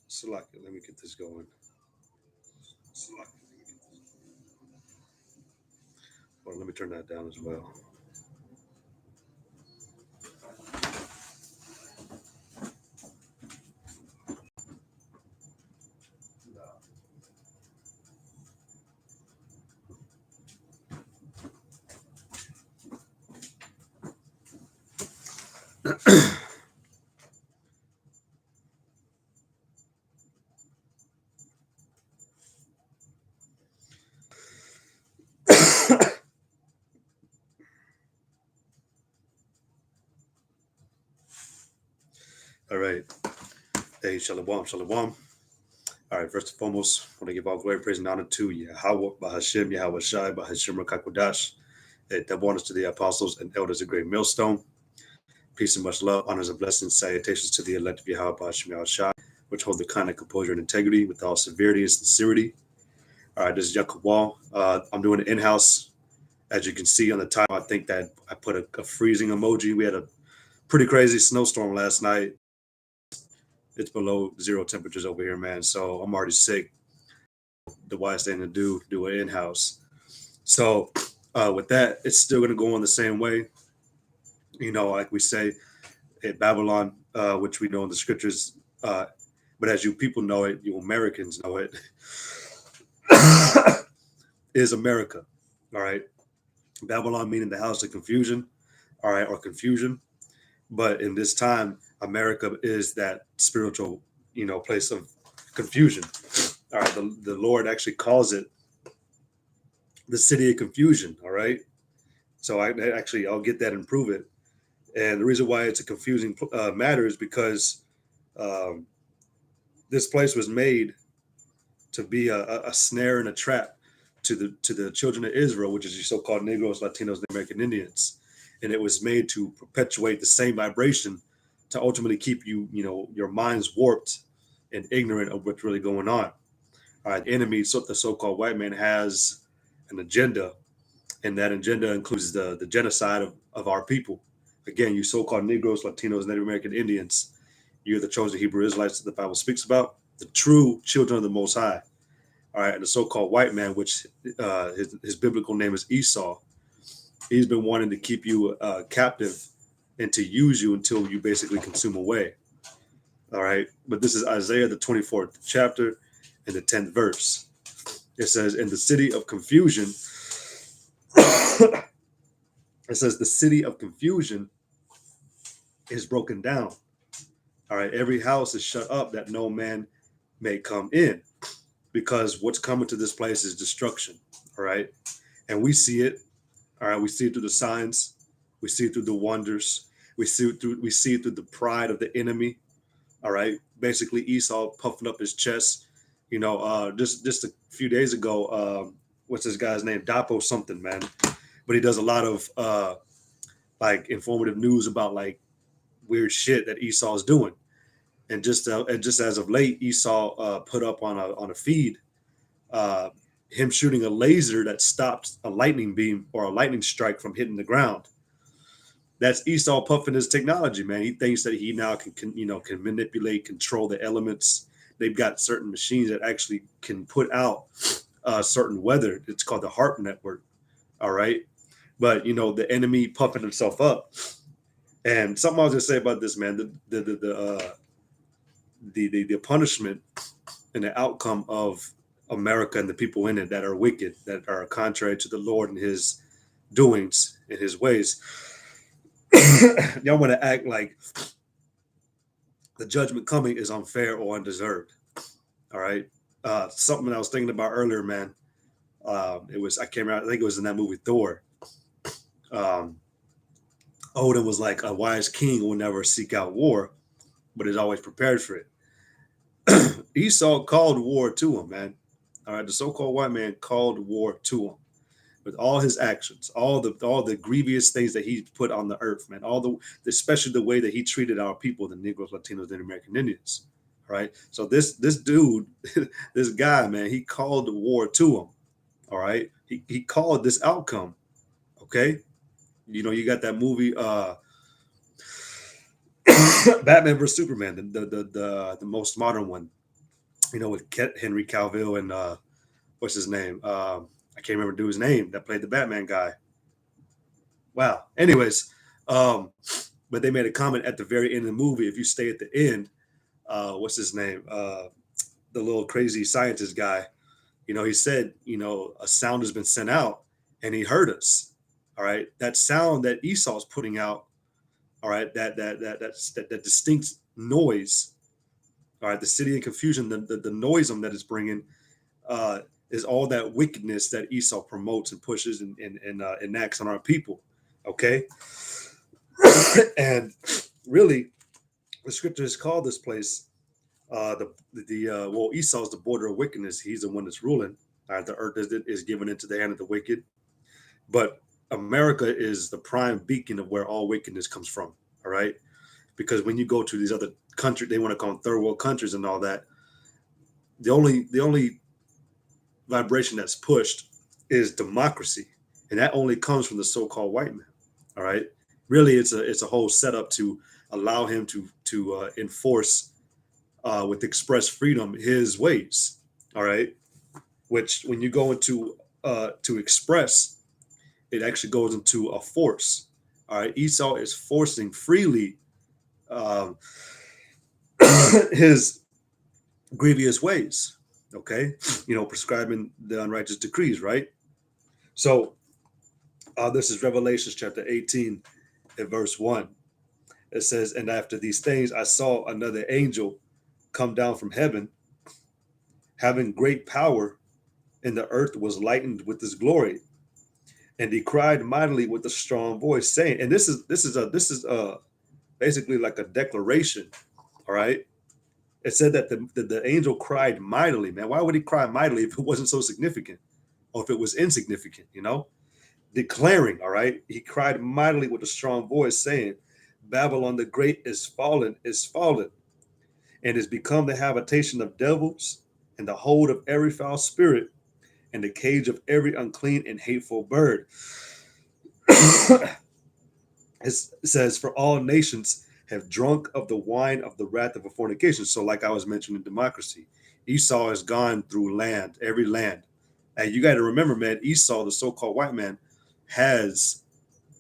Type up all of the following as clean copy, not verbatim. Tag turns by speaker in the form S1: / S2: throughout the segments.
S1: Select it. Let me get this going. Well, let me turn that down as well. All right. Hey, Shalom, Shalom. All right, first and foremost, I want to give all glory, praise, and honor to Yahweh, Bahashim, Yahweh Shai, Bahashim Rakakudash. Double honors to the apostles and elders of Great Millstone. Peace and much love, honors and blessings, salutations to the elect of Yahweh, Bahashim, Yahweh Shai, which hold the kind of composure and integrity with all severity and sincerity. All right, this is Jacob Wall. I'm doing it in-house. As you can see on the title, I think that I put a freezing emoji. We had a pretty crazy snowstorm last night. It's below zero temperatures over here, man. So I'm already sick. The wise thing to do it in-house. So with that, it's still going to go on the same way. Like we say, at Babylon, which we know in the scriptures, but as you people know it, you Americans know it, is America. All right. Babylon meaning the house of confusion, all right, or confusion. But in this time, America is that spiritual, place of confusion. All right. The Lord actually calls it the city of confusion. All right. So I'll get that and prove it. And the reason why it's a confusing matter is because um, this place was made to be a snare and a trap to the children of Israel, which is your so-called Negroes, Latinos, and American Indians, and it was made to perpetuate the same vibration to ultimately keep your minds warped and ignorant of what's really going on. All right, the enemy, the so-called white man, has an agenda, and that agenda includes the genocide of our people. Again, you so-called Negroes, Latinos, Native American Indians, you're the chosen Hebrew Israelites that the Bible speaks about, the true children of the Most High. All right, and the so-called white man, which his biblical name is Esau, he's been wanting to keep you captive and to use you until you basically consume away. All right, but this is Isaiah, the 24th chapter and the 10th verse. It says, in the city of confusion, it says, the city of confusion is broken down. All right, every house is shut up that no man may come in, because what's coming to this place is destruction. All right, and we see it. All right, we see it through the signs, we see it through the wonders, we see it through the pride of the enemy. All right, basically Esau puffing up his chest. Just a few days ago, what's this guy's name? Dapo something, man. But he does a lot of like informative news about like weird shit that Esau is doing. And just as of late, Esau put up on a feed him shooting a laser that stopped a lightning beam or a lightning strike from hitting the ground. That's Esau puffing his technology, man. He thinks that he now can manipulate, control the elements. They've got certain machines that actually can put out certain weather. It's called the HARP network. All right, but the enemy puffing himself up. And something I was gonna say about this, man, the punishment and the outcome of America and the people in it that are wicked, that are contrary to the Lord and his doings and his ways. Y'all want to act like the judgment coming is unfair or undeserved. All right. Something I was thinking about earlier, man. I can't remember, I think it was in that movie Thor. Odin was like, a wise king will never seek out war, but is always prepared for it. Esau called war to him, man. All right, the so-called white man called war to him with all his actions, all the grievous things that he put on the earth, man. Especially the way that he treated our people, the Negroes, Latinos, and American Indians. right? So this dude, this guy, man, he called the war to him. All right, he called this outcome. Okay, you got that movie, Batman vs Superman, the most modern one. With Henry Cavill and what's his name? I can't remember dude's name that played the Batman guy. Wow. Anyways, but they made a comment at the very end of the movie. If you stay at the end, what's his name? The little crazy scientist guy. He said, a sound has been sent out, and he heard us. All right, that sound that Esau's putting out. All right, that distinct noise. All right, the city of confusion, the noise that it's bringing, is all that wickedness that Esau promotes and pushes and enacts on our people. Okay, and really, the scriptures call this place Esau's the border of wickedness. He's the one that's ruling. All right, the earth is given into the hand of the wicked, but America is the prime beacon of where all wickedness comes from. All right, because when you go to these other countries, they want to call them third world countries and all that. The only vibration that's pushed is democracy, and that only comes from the so-called white man. All right, really, it's a whole setup to allow him to enforce with express freedom his ways. All right, which when you go into to express, it actually goes into a force. All right, Esau is forcing freely um, his grievous ways. Okay, prescribing the unrighteous decrees. Right. So this is Revelation chapter 18 and verse 1. It says, "And after these things, I saw another angel come down from heaven, having great power, and the earth was lightened with his glory. And he cried mightily with a strong voice, saying," and this is basically like a declaration. All right. It said that the angel cried mightily. Man, why would he cry mightily if it wasn't so significant, or if it was insignificant? Declaring. All right. He cried mightily with a strong voice, saying, "Babylon the Great is fallen, and is become the habitation of devils, and the hold of every foul spirit, and the cage of every unclean and hateful bird." It says, "For all nations have drunk of the wine of the wrath of a fornication." So, like I was mentioning, democracy. Esau has gone through every land. And you got to remember, man, Esau, the so-called white man, has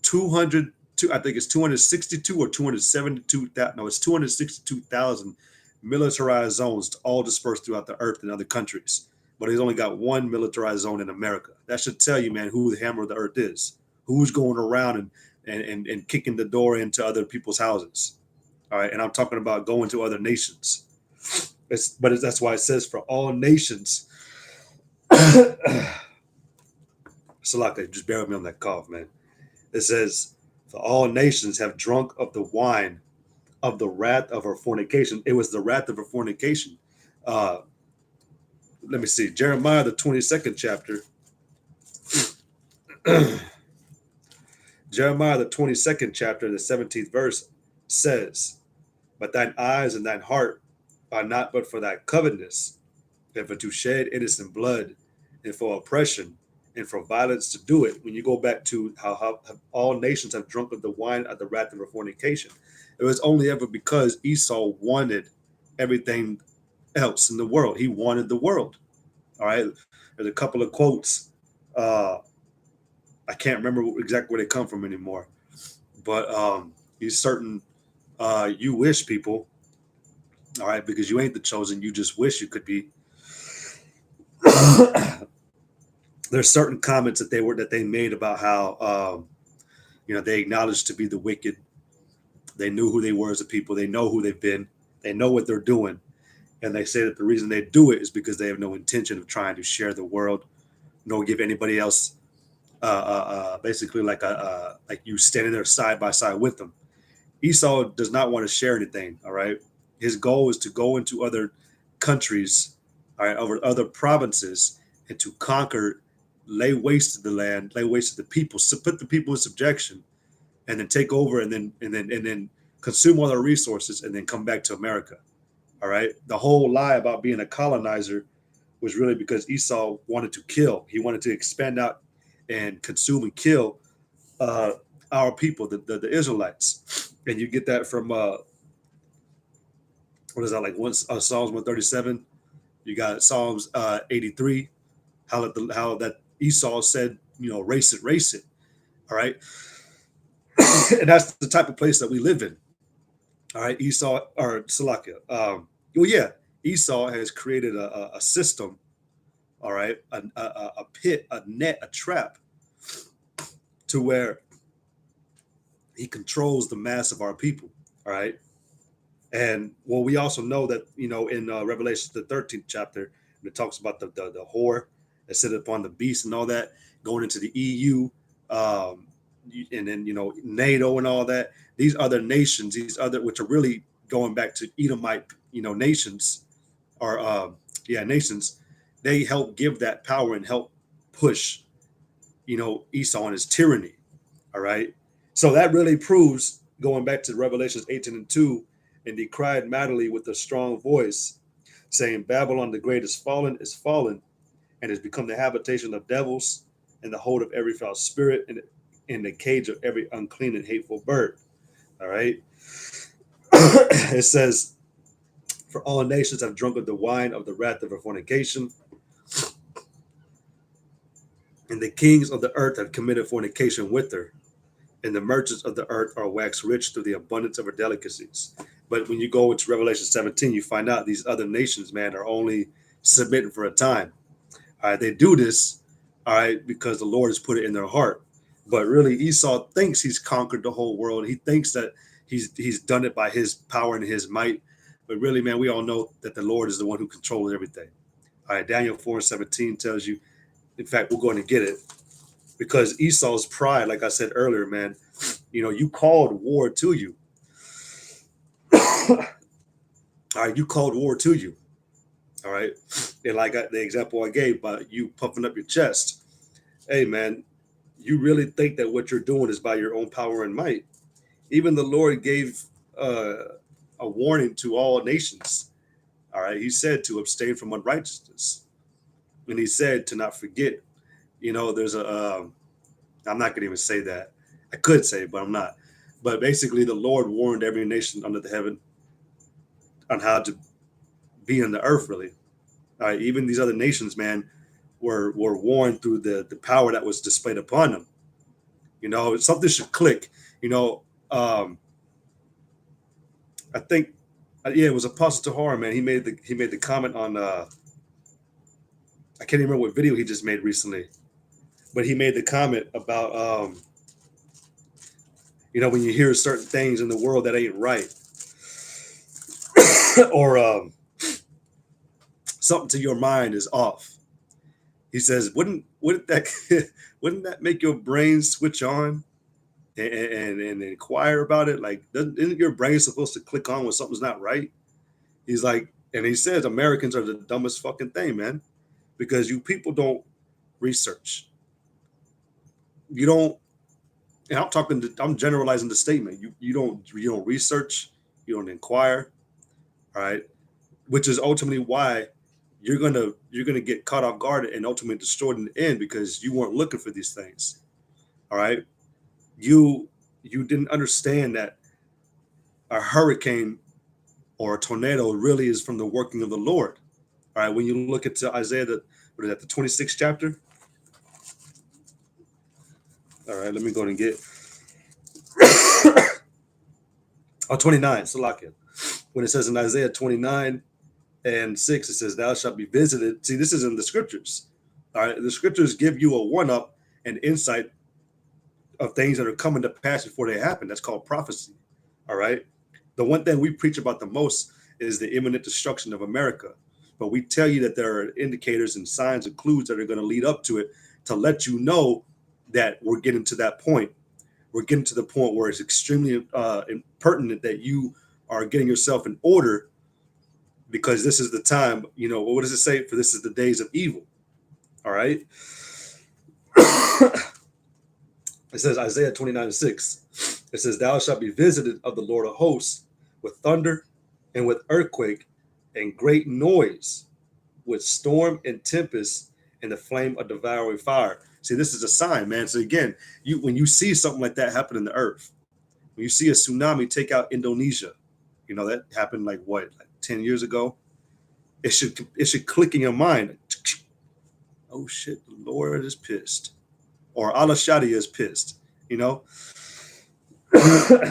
S1: 200, I think it's 262 or 272,000. No, it's 262,000 militarized zones, all dispersed throughout the earth in other countries. But he's only got one militarized zone in America. That should tell you, man, who the hammer of the earth is, who's going around and kicking the door into other people's houses. All right, and I'm talking about going to other nations. That's why it says for all nations. Salaka, just bear with me on that cough, man. It says, "For all nations have drunk of the wine of the wrath of her fornication." It was the wrath of her fornication. Let me see. Jeremiah, the 22nd chapter. Jeremiah, the 22nd chapter, the 17th verse says, "But thine eyes and thine heart are not but for thy covetousness, and for to shed innocent blood, and for oppression, and for violence to do it." When you go back to how all nations have drunk of the wine of the wrath of her fornication, it was only ever because Esau wanted everything else in the world. He wanted the world. All right. There's a couple of quotes. I can't remember exactly where they come from anymore, but these certain you wish people. All right, because you ain't the chosen. You just wish you could be. There's certain comments that they made about how they acknowledged to be the wicked. They knew who they were as a people. They know who they've been. They know what they're doing. And they say that the reason they do it is because they have no intention of trying to share the world, nor give anybody else basically like you standing there side by side with them. Esau does not want to share anything. All right. His goal is to go into other countries, all right, over other provinces, and to conquer, lay waste to the land, lay waste to the people, put the people in subjection, and then take over, and then consume all their resources, and then come back to America. All right. The whole lie about being a colonizer was really because Esau wanted to kill. He wanted to expand out and consume and kill uh, our people, the Israelites. And you get that from what is that, like once Psalms 137? You got Psalms 83. How that Esau said, race it. All right. And that's the type of place that we live in. All right, Esau or Salakia. Well, yeah, Esau has created a system. All right, a pit, a net, a trap, to where he controls the mass of our people. All right, and well, we also know that in Revelation the 13th chapter, it talks about the whore that sit upon the beast and all that, going into the EU, um, and then NATO and all that. These other nations, these other, which are really going back to Edomite, nations, or nations, they help give that power and help push, Esau and his tyranny. All right, so that really proves, going back to Revelations 18:2, and he cried mightily with a strong voice, saying, Babylon the great is fallen, and has become the habitation of devils, and the hold of every foul spirit, and in the cage of every unclean and hateful bird. All right. It says, for all nations have drunk of the wine of the wrath of her fornication, and the kings of the earth have committed fornication with her, and the merchants of the earth are waxed rich through the abundance of her delicacies. But when you go into Revelation 17, you find out these other nations, man, are only submitting for a time. All right, they do this, all right, because the Lord has put it in their heart. But really, Esau thinks he's conquered the whole world. He thinks that he's done it by his power and his might. But really, man, we all know that the Lord is the one who controls everything. All right, Daniel 4:17 tells you, in fact, we're going to get it, because Esau's pride, like I said earlier, man, you called war to you. All right, you called war to you. All right. And like the example I gave about you puffing up your chest. Hey, man, you really think that what you're doing is by your own power and might? Even the Lord gave uh, a warning to all nations. All right. He said to abstain from unrighteousness. And he said to not forget. There's I'm not going to even say that. I could say, but I'm not. But basically, the Lord warned every nation under the heaven on how to be in the earth, really. All right. Even these other nations, man, were warned through the power that was displayed upon them. Something should click. I think, yeah, it was Apostle Tahar, man. He made the comment on I can't even remember what video he just made recently, but he made the comment about when you hear certain things in the world that ain't right, or something to your mind is off. He says, wouldn't that wouldn't that make your brain switch on and inquire about it? Like, isn't your brain supposed to click on when something's not right? He's like, and he says Americans are the dumbest fucking thing, man, because you people don't research. You don't, and I'm generalizing the statement. You don't research, you don't inquire, all right, which is ultimately why you're gonna get caught off guard and ultimately destroyed in the end, because you weren't looking for these things. All right, you didn't understand that a hurricane or a tornado really is from the working of the Lord. All right, when you look at Isaiah, the 26th chapter. All right, let me go and get 29, Salakia. When it says in Isaiah 29:6, it says, "Thou shalt be visited." See, this is in the scriptures. All right, the scriptures give you a one-up and insight of things that are coming to pass before they happen. That's called prophecy. All right. The one thing we preach about the most is the imminent destruction of America. But we tell you that there are indicators and signs and clues that are going to lead up to it, to let you know that we're getting to that point. We're getting to the point where it's extremely pertinent that you are getting yourself in order, because this is the time, what does it say? For this is the days of evil. All right. It says Isaiah 29:6. It says, "Thou shalt be visited of the Lord of hosts with thunder and with earthquake and great noise, with storm and tempest, and the flame of devouring fire. See, this is a sign, man. So again, when you see something like that happen in the earth, when you see a tsunami take out Indonesia, that happened like what, like 10 years ago. It should click in your mind. Oh shit, the Lord is pissed, or Allah Shadia is pissed.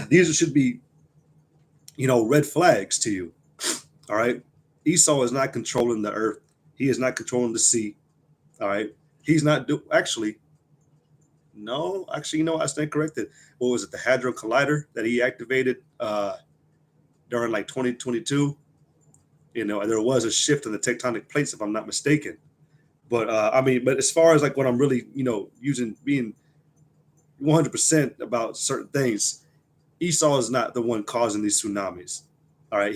S1: These should be, red flags to you. All right. Esau is not controlling the earth. He is not controlling the sea. All right. He's not actually. No, actually, I stand corrected. What was it? The Hadron Collider that he activated during like 2022. There was a shift in the tectonic plates, if I'm not mistaken. But but as far as like what I'm really, being 100% about certain things, Esau is not the one causing these tsunamis. All right.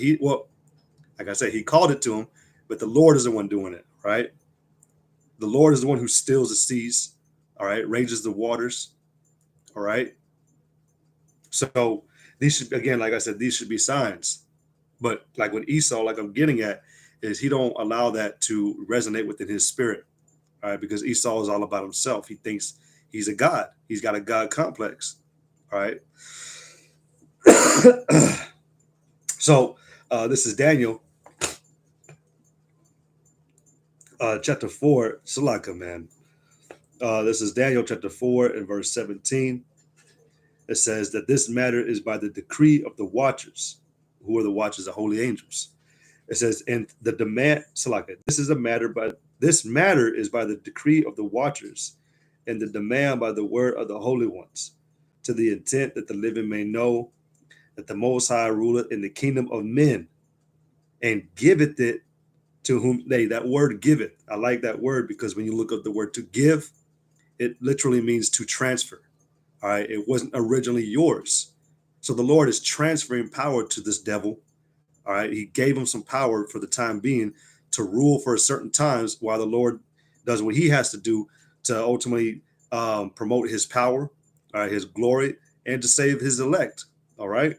S1: Like I said, he called it to him, but the Lord is the one doing it. Right. The Lord is the one who stills the seas. All right. Ranges the waters. All right. So these should, again, like I said, these should be signs. But like with Esau, like I'm getting at, is he don't allow that to resonate within his spirit. All right. Because Esau is all about himself. He thinks he's a God. He's got a God complex. All right. So this is Daniel chapter 4. Salaka, man. This is Daniel chapter 4 and verse 17. It says that this matter is by the decree of the watchers. Who are the watchers? The holy angels. It says, and the demand, Salaka, this matter is by the decree of the watchers, and the demand by the word of the holy ones, to the intent that the living may know that the Most High ruleth in the kingdom of men, and giveth it to whom they. That word giveth, I like that word, because when you look up the word to give, it literally means to transfer. All right, it wasn't originally yours. So the Lord is transferring power to this devil. All right, he gave him some power for the time being to rule for a certain times, while the Lord does what he has to do to ultimately promote his power, all right, his glory, and to save his elect. All right.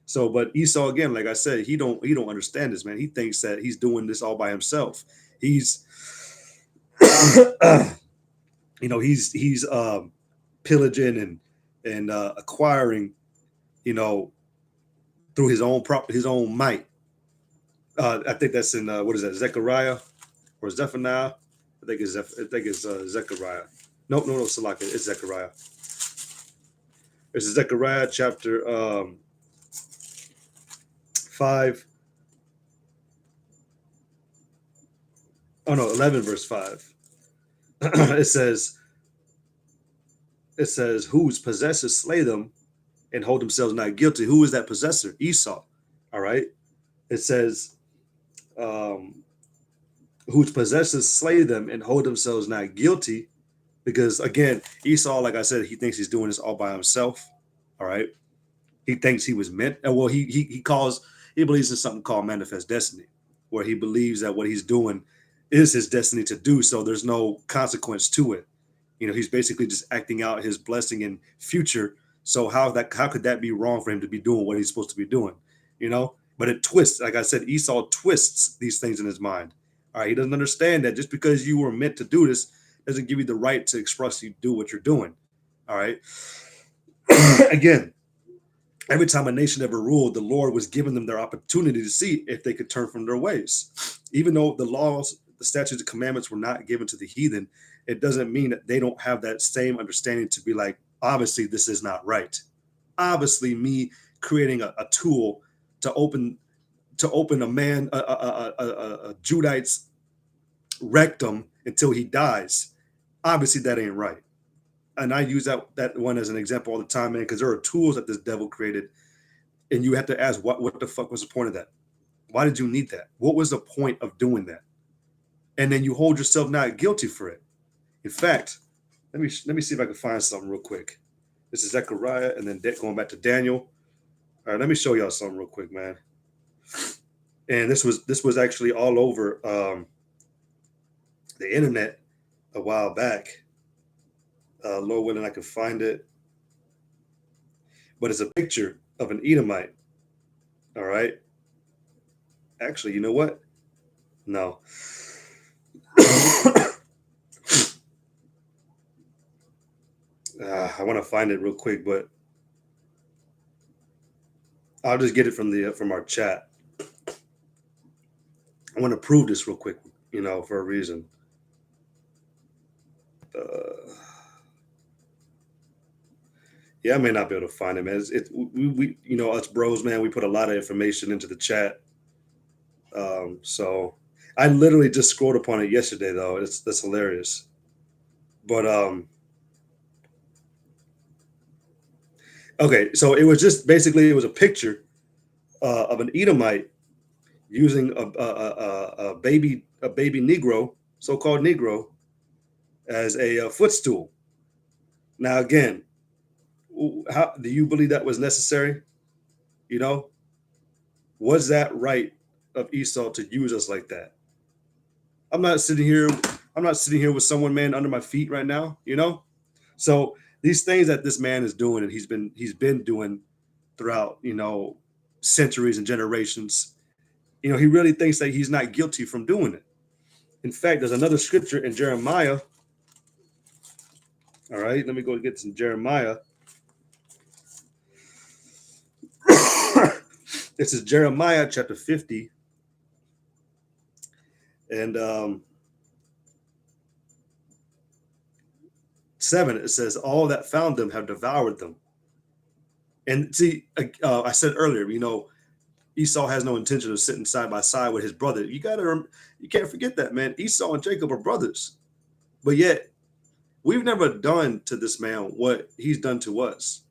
S1: So, but Esau, again, like I said, he don't understand this, man. He thinks that he's doing this all by himself. He's he's pillaging and acquiring, through his own might. I think that's in what is that, Zechariah or Zephaniah? I think it's Zechariah. No, Salaka, it's Zechariah. It's Zechariah chapter 5. Oh no, 11 verse 5. it says, whose possessors slay them and hold themselves not guilty. Who is that possessor? Esau. All right. It says, whose possessors slay them and hold themselves not guilty. Because again, Esau, like I said, he thinks he's doing this all by himself. All right. He thinks he was meant. Well, he believes in something called manifest destiny, where he believes that what he's doing is his destiny to do. So there's no consequence to it. He's basically just acting out his blessing in future. So how could that be wrong for him to be doing what he's supposed to be doing? But it twists. Like I said, Esau twists these things in his mind. All right. He doesn't understand that just because you were meant to do this doesn't give you the right to expressly do what you're doing. All right. Again, every time a nation ever ruled, the Lord was giving them their opportunity to see if they could turn from their ways. Even though the laws, the statutes, and commandments were not given to the heathen, it doesn't mean that they don't have that same understanding to be like, obviously, this is not right. Obviously, me creating a tool to open a man, a Judite's rectum until he dies. Obviously, that ain't right. And I use that one as an example all the time, man, because there are tools that this devil created, and you have to ask, what the fuck was the point of that? Why did you need that? What was the point of doing that? And then you hold yourself not guilty for it. In fact, let me see if I can find something real quick. This is Zechariah, and then going back to Daniel. All right, let me show y'all something real quick, man. And this was actually all over the internet a while back. Lord willing, I can find it. But it's a picture of an Edomite. All right. Actually, you know what? No. I want to find it real quick, but I'll just get it from our chat. I want to prove this real quick, for a reason. Uh, yeah, I may not be able to find it, man. We us bros, man. We put a lot of information into the chat. So I literally just scrolled upon it yesterday, though. That's hilarious. But okay, so it was just basically it was a picture of an Edomite using a baby Negro, so-called Negro, as a footstool. Now, again, how do you believe that was necessary? You know, was that right of Esau to use us like that? I'm not sitting here. I'm not sitting here with someone, man, under my feet right now. So these things that this man is doing, and he's been doing throughout, centuries and generations. He really thinks that he's not guilty from doing it. In fact, there's another scripture in Jeremiah. All right, let me go get some Jeremiah. This is Jeremiah chapter 50. And 7, it says, all that found them have devoured them. And see, I said earlier, Esau has no intention of sitting side by side with his brother. You can't forget that, man. Esau and Jacob are brothers. But yet, we've never done to this man what he's done to us.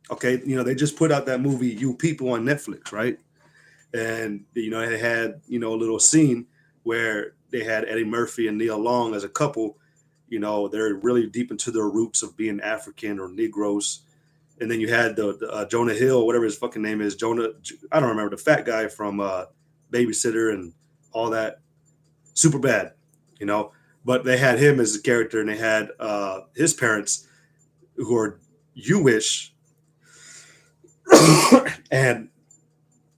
S1: Okay, they just put out that movie You People on Netflix, right? And they had a little scene where they had Eddie Murphy and Nia Long as a couple. They're really deep into their roots of being African or Negroes. And then you had the Jonah Hill, whatever his fucking name is, I don't remember, the fat guy from Babysitter and all that. Super bad, But they had him as a character, and they had his parents, who are Jewish, and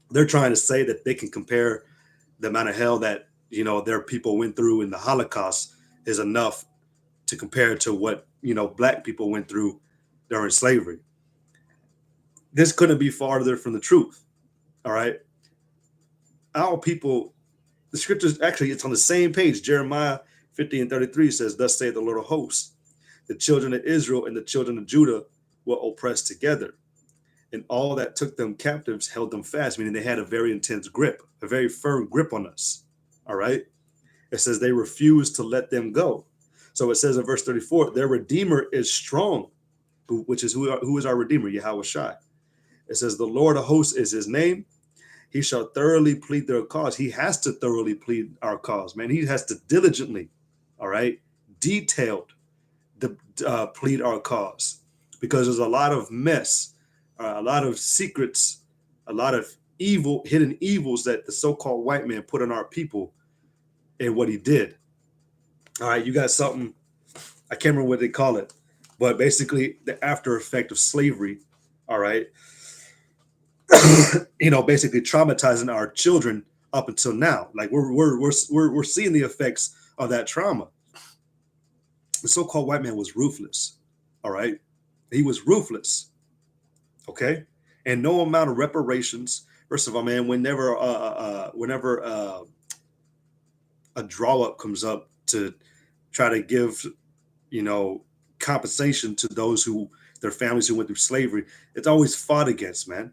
S1: they're trying to say that they can compare the amount of hell that their people went through in the Holocaust is enough to compare to what black people went through during slavery. This couldn't be farther from the truth. All right, our people, the scriptures, actually, it's on the same page. Jeremiah 50:33 says, "Thus saith the Lord of hosts, the children of Israel and the children of Judah were oppressed together, and all that took them captives held them fast," meaning they had a very intense grip, a very firm grip on us. All right. It says they refused to let them go. So it says in verse 34, their Redeemer is strong, which is who is our Redeemer? Yahweh Shai. It says the Lord of hosts is his name. He shall thoroughly plead their cause. He has to thoroughly plead our cause, man. He has to diligently, all right, detailed plead our cause, because there's a lot of mess, a lot of secrets, a lot of hidden evils that the so-called white man put on our people and what he did. All right, you got something, I can't remember what they call it, but basically the after effect of slavery, all right, basically traumatizing our children up until now. Like we're seeing the effects of that trauma. The so-called white man was ruthless, all right? He was ruthless, okay? And no amount of reparations. First of all, man, whenever a draw up comes up to try to give, compensation to those their families who went through slavery, it's always fought against, man.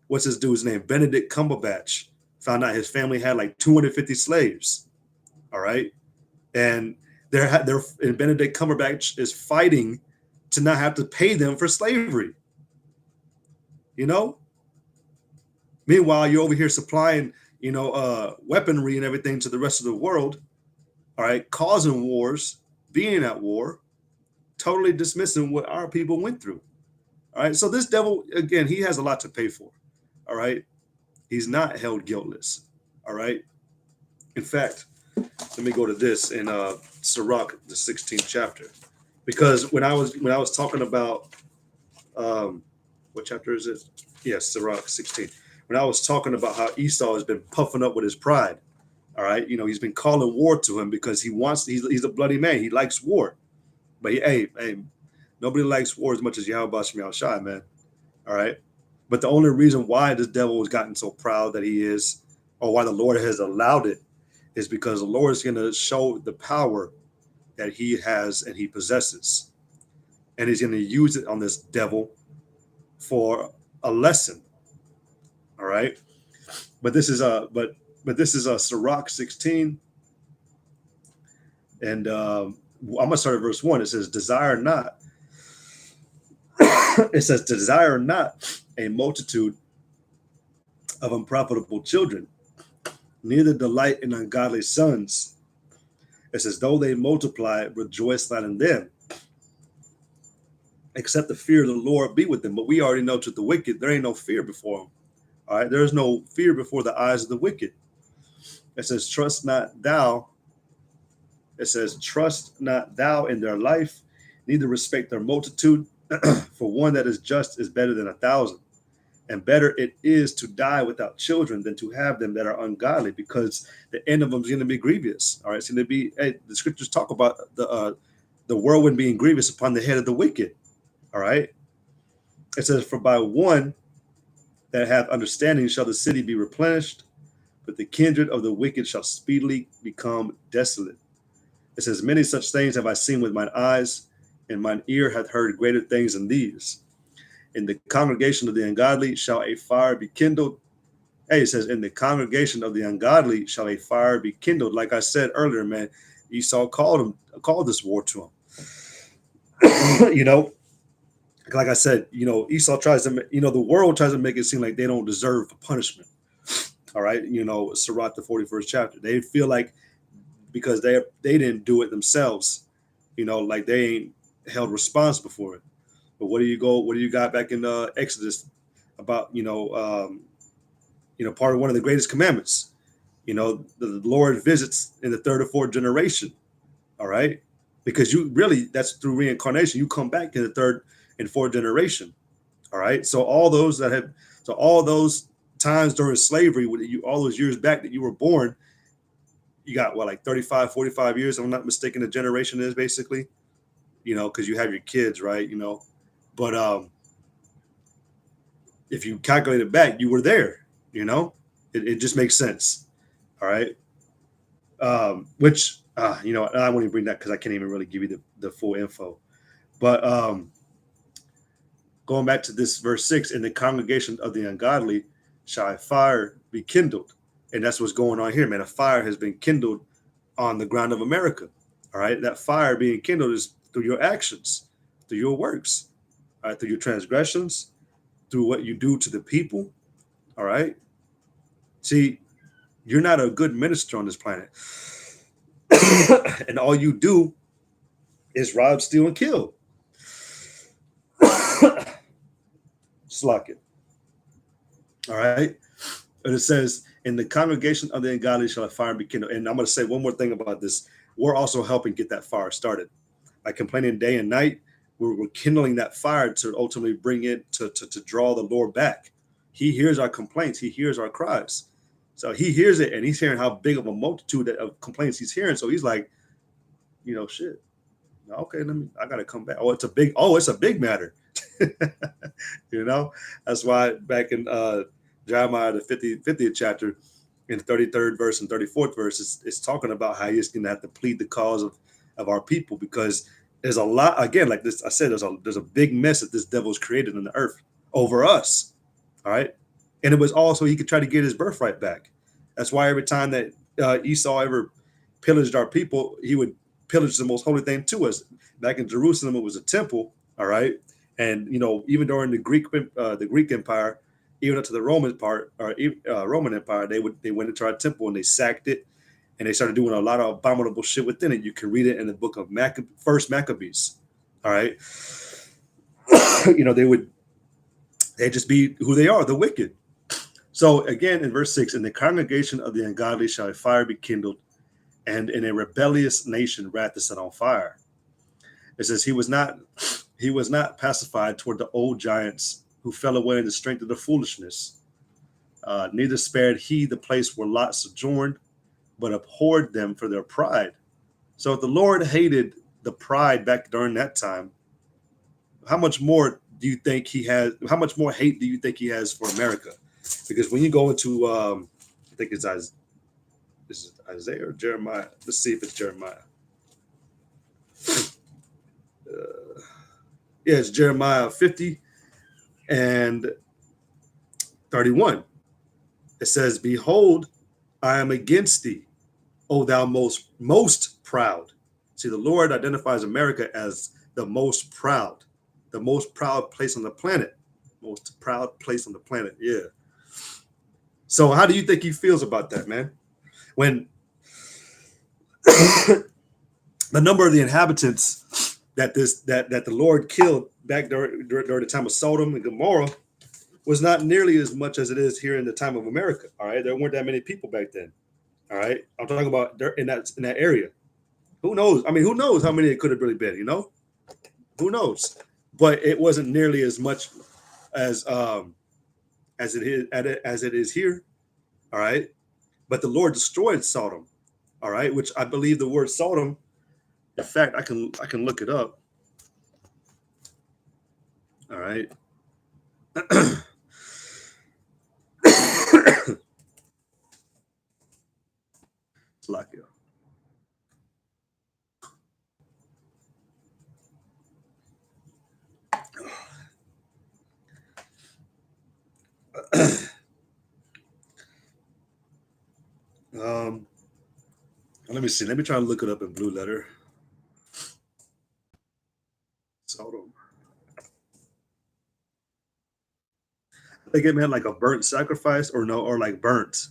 S1: What's this dude's name? Benedict Cumberbatch found out his family had like 250 slaves. All right. And and Benedict Cumberbatch is fighting to not have to pay them for slavery. Meanwhile, you're over here supplying, weaponry and everything to the rest of the world. All right. Causing wars, being at war, totally dismissing what our people went through. All right. So this devil, again, he has a lot to pay for. All right. He's not held guiltless. All right. In fact, let me go to this in Sirach, the 16th chapter, because when I was talking about what chapter is it? Yes, Sirach 16. when I was talking about how Esau has been puffing up with his pride. All right, he's been calling war to him because he's a bloody man. He likes war, but hey, nobody likes war as much as Yahweh Shai Shai, man. All right, but the only reason why this devil has gotten so proud that he is, or why the Lord has allowed it, is because the Lord is going to show the power that he has and he possesses, and he's going to use it on this devil for a lesson. All right, but this is a Sirach 16, and I'm gonna start at verse 1. It says, "Desire not." It says, "Desire not a multitude of unprofitable children, neither delight in ungodly sons. It says, though they multiply, rejoice not in them, except the fear of the Lord be with them." But we already know to the wicked, there ain't no fear before them. All right, there's no fear before the eyes of the wicked. It says, "Trust not thou." It says, "Trust not thou in their life, neither respect their multitude. For one that is just is better than 1,000. And better it is to die without children than to have them that are ungodly, because the end of them is going to be grievous." All right, it's going to be. The scriptures talk about the whirlwind being grievous upon the head of the wicked. All right, it says, "For by one that hath understanding shall the city be replenished, but the kindred of the wicked shall speedily become desolate." It says, "Many such things have I seen with mine eyes, and mine ear hath heard greater things than these. In the congregation of the ungodly shall a fire be kindled." Hey, it says, "In the congregation of the ungodly shall a fire be kindled." Like I said earlier, man, Esau called this war to him. Like I said, Esau tries to, the world tries to make it seem like they don't deserve punishment. All right, Sirach, the 41st chapter. They feel like because they didn't do it themselves, like they ain't held responsible for it. But what do you got back in Exodus about, part of one of the greatest commandments, the Lord visits in the third or fourth generation. All right, because that's through reincarnation. You come back in the third and fourth generation. All right, so all those times during slavery, all those years back that you were born, you got like 35, 45 years. If I'm not mistaken, the generation is basically, because you have your kids, right? But if you calculate it back, you were there. It just makes sense. All right. Which I won't even bring that because I can't even really give you the full info. But going back to this verse 6, "In the congregation of the ungodly shall a fire be kindled." And that's what's going on here, man. A fire has been kindled on the ground of America. All right. That fire being kindled is through your actions, through your works, all right, through your transgressions, through what you do to the people. All right. See, you're not a good minister on this planet. And all you do is rob, steal, and kill. Slack it. All right. And it says, "In the congregation of the ungodly shall a fire be kindled." And I'm going to say one more thing about this. We're also helping get that fire started. By complaining day and night, we're kindling that fire to ultimately bring it to draw the Lord back. He hears our complaints. He hears our cries. So he hears it, and he's hearing how big of a multitude of complaints he's hearing. So he's like, shit. Okay, I got to come back. It's a big matter. That's why back in Jeremiah, the 50th chapter, in the 33rd verse and 34th verse, it's talking about how he's going to have to plead the cause of our people, because there's a lot, again, like this, I said, there's a big mess that this devil's created on the earth over us. All right. And it was also, he could try to get his birthright back. That's why every time that Esau ever pillaged our people, he would pillage the most holy thing to us. Back in Jerusalem, it was a temple. All right. And, even during the Greek Empire, even up to the Roman Empire, they went into our temple and they sacked it, and they started doing a lot of abominable shit within it. You can read it in the book of First Maccabees. All right. They just be who they are, the wicked. So again, in verse 6, "In the congregation of the ungodly shall a fire be kindled, and in a rebellious nation wrath is set on fire." It says, he was not pacified toward the old giants who fell away in the strength of the foolishness. Neither spared he the place where Lot sojourned, but abhorred them for their pride. So if the Lord hated the pride back during that time, how much more do you think he has? How much more hate do you think he has for America? Because when you go into, I think it's this is Isaiah or Jeremiah. Let's see if it's Jeremiah. Yeah, it's Jeremiah 50 and 31. It says, "Behold, I am against thee, O thou most proud." See, the Lord identifies America as the most proud place on the planet. Most proud place on the planet. Yeah. So how do you think he feels about that, man? When the number of the inhabitants that the Lord killed back during the time of Sodom and Gomorrah was not nearly as much as it is here in the time of America. All right, there weren't that many people back then. All right, I'm talking about in that area. Who knows? I mean, who knows how many it could have really been? You know, who knows? But it wasn't nearly as much as it is here. All right, but the Lord destroyed Sodom. All right, which I believe the word Sodom. In fact, I can look it up. All right. Slovakia. Let me see. Let me try to look it up in blue letter. Sodom. I think it meant like a burnt sacrifice, or no, or like burnt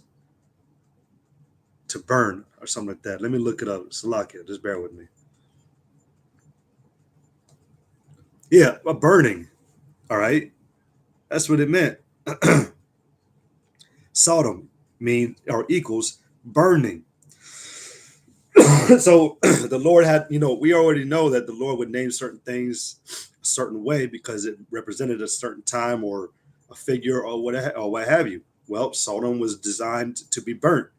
S1: to burn or something like that. Let me look it up. Slovakia. Just bear with me. Yeah, a burning. All right, that's what it meant. Sodom mean or equals burning. So the Lord had, we already know that the Lord would name certain things a certain way because it represented a certain time or a figure or what have you. Well, Sodom was designed to be burnt.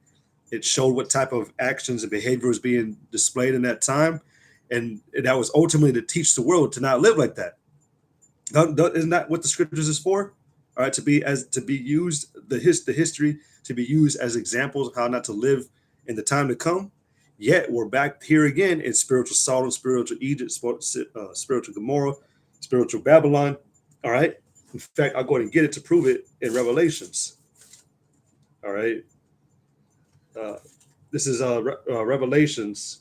S1: It showed what type of actions and behavior was being displayed in that time, and that was ultimately to teach the world to not live like that. Isn't that what the scriptures is for? All right, to be used the history to be used as examples of how not to live in the time to come. Yet we're back here again in spiritual Sodom, spiritual Egypt, spiritual Gomorrah, spiritual Babylon. All right. In fact, I'll go ahead and get it to prove it in Revelations. All right. This is Revelations.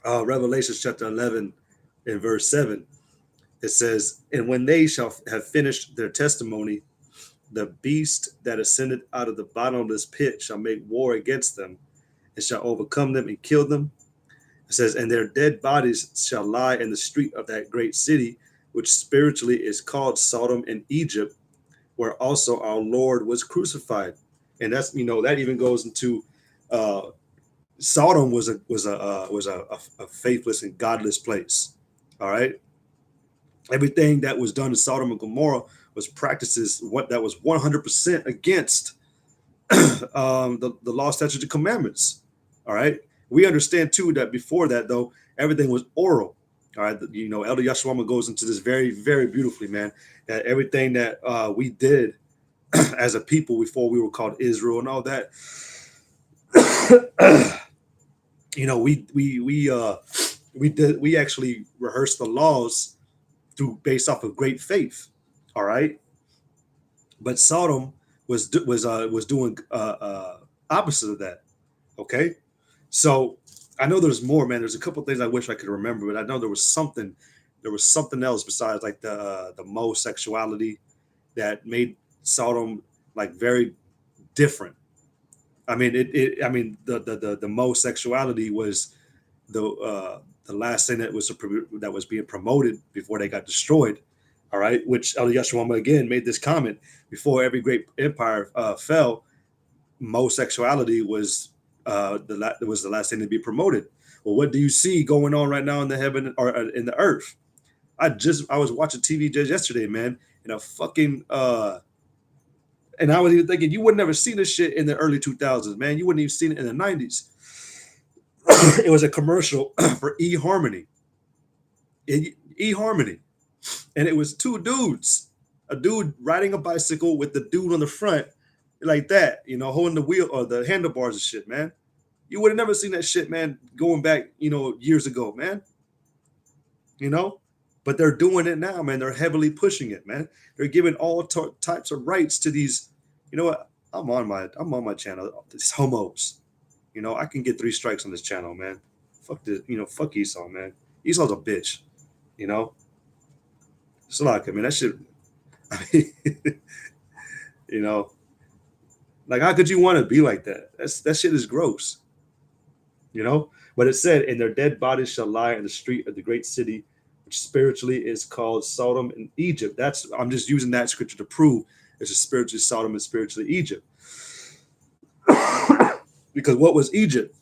S1: Revelations chapter 11 and verse 7. It says, "And when they shall have finished their testimony, the beast that ascended out of the bottomless pit shall make war against them and shall overcome them and kill them." It says, "And their dead bodies shall lie in the street of that great city, which spiritually is called Sodom and Egypt, where also our Lord was crucified." And that's, that even goes into Sodom was a faithless and godless place. All right. Everything that was done in Sodom and Gomorrah was practices that was 100% against the law, statutes, and commandments. All right. We understand too that before that, though, everything was oral. All right. Elder Yashwama goes into this very, very beautifully, man, that everything that we did as a people before we were called Israel and all that, we actually rehearsed the laws based off of great faith. All right. But Sodom was doing opposite of that. Okay. So I know there's more, man. There's a couple things I wish I could remember, but I know there was something else besides like the homosexuality that made Sodom like very different. I mean, the homosexuality was the last thing that was being promoted before they got destroyed. All right, which El Yeshua again made this comment before every great empire fell. Homosexuality was the last thing to be promoted. Well, what do you see going on right now in the heaven or in the earth? I was watching TV just yesterday, man, and a fucking and I was even thinking you would never seen this shit in the early 2000s, man. You wouldn't even seen it in the 90s. It was a commercial for eHarmony. eHarmony. And it was two dudes. A dude riding a bicycle with the dude on the front, like that, holding the wheel or the handlebars and shit, man. You would have never seen that shit, man, going back, years ago, man. But they're doing it now, man. They're heavily pushing it, man. They're giving all types of rights to these. You know what? I'm on my channel. These homos. I can get 3 strikes on this channel, man. Fuck this, fuck Esau, man. Esau's a bitch. It's like, I mean, that shit. I mean, like, how could you want to be like that? That shit is gross. But it said, "And their dead bodies shall lie in the street of the great city, which spiritually is called Sodom and Egypt." I'm just using that scripture to prove it's a spiritually Sodom and spiritually Egypt. Because what was Egypt?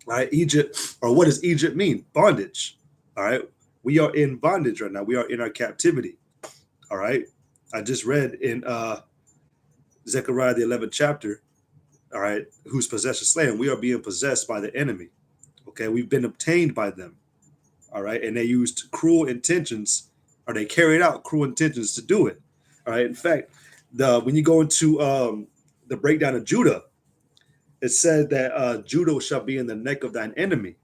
S1: All right, Egypt, or what does Egypt mean? Bondage. All right, we are in bondage right now. We are in our captivity. All right, I just read in Zechariah the 11th chapter. All right, whose possession slain? We are being possessed by the enemy. Okay, we've been obtained by them. All right, and they used cruel intentions, or they carried out cruel intentions to do it. All right, in fact, when you go into the breakdown of Judah, it said that Judah shall be in the neck of thine enemy.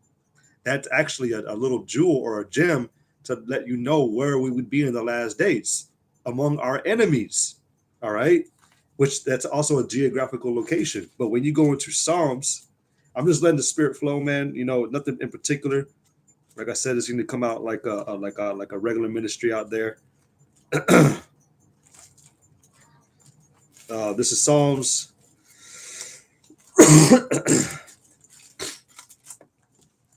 S1: That's actually a little jewel or a gem to let you know where we would be in the last days, among our enemies. All right, which that's also a geographical location. But when you go into Psalms, I'm just letting the spirit flow, man. Nothing in particular. Like I said, it's going to come out like a regular ministry out there. This is Psalms.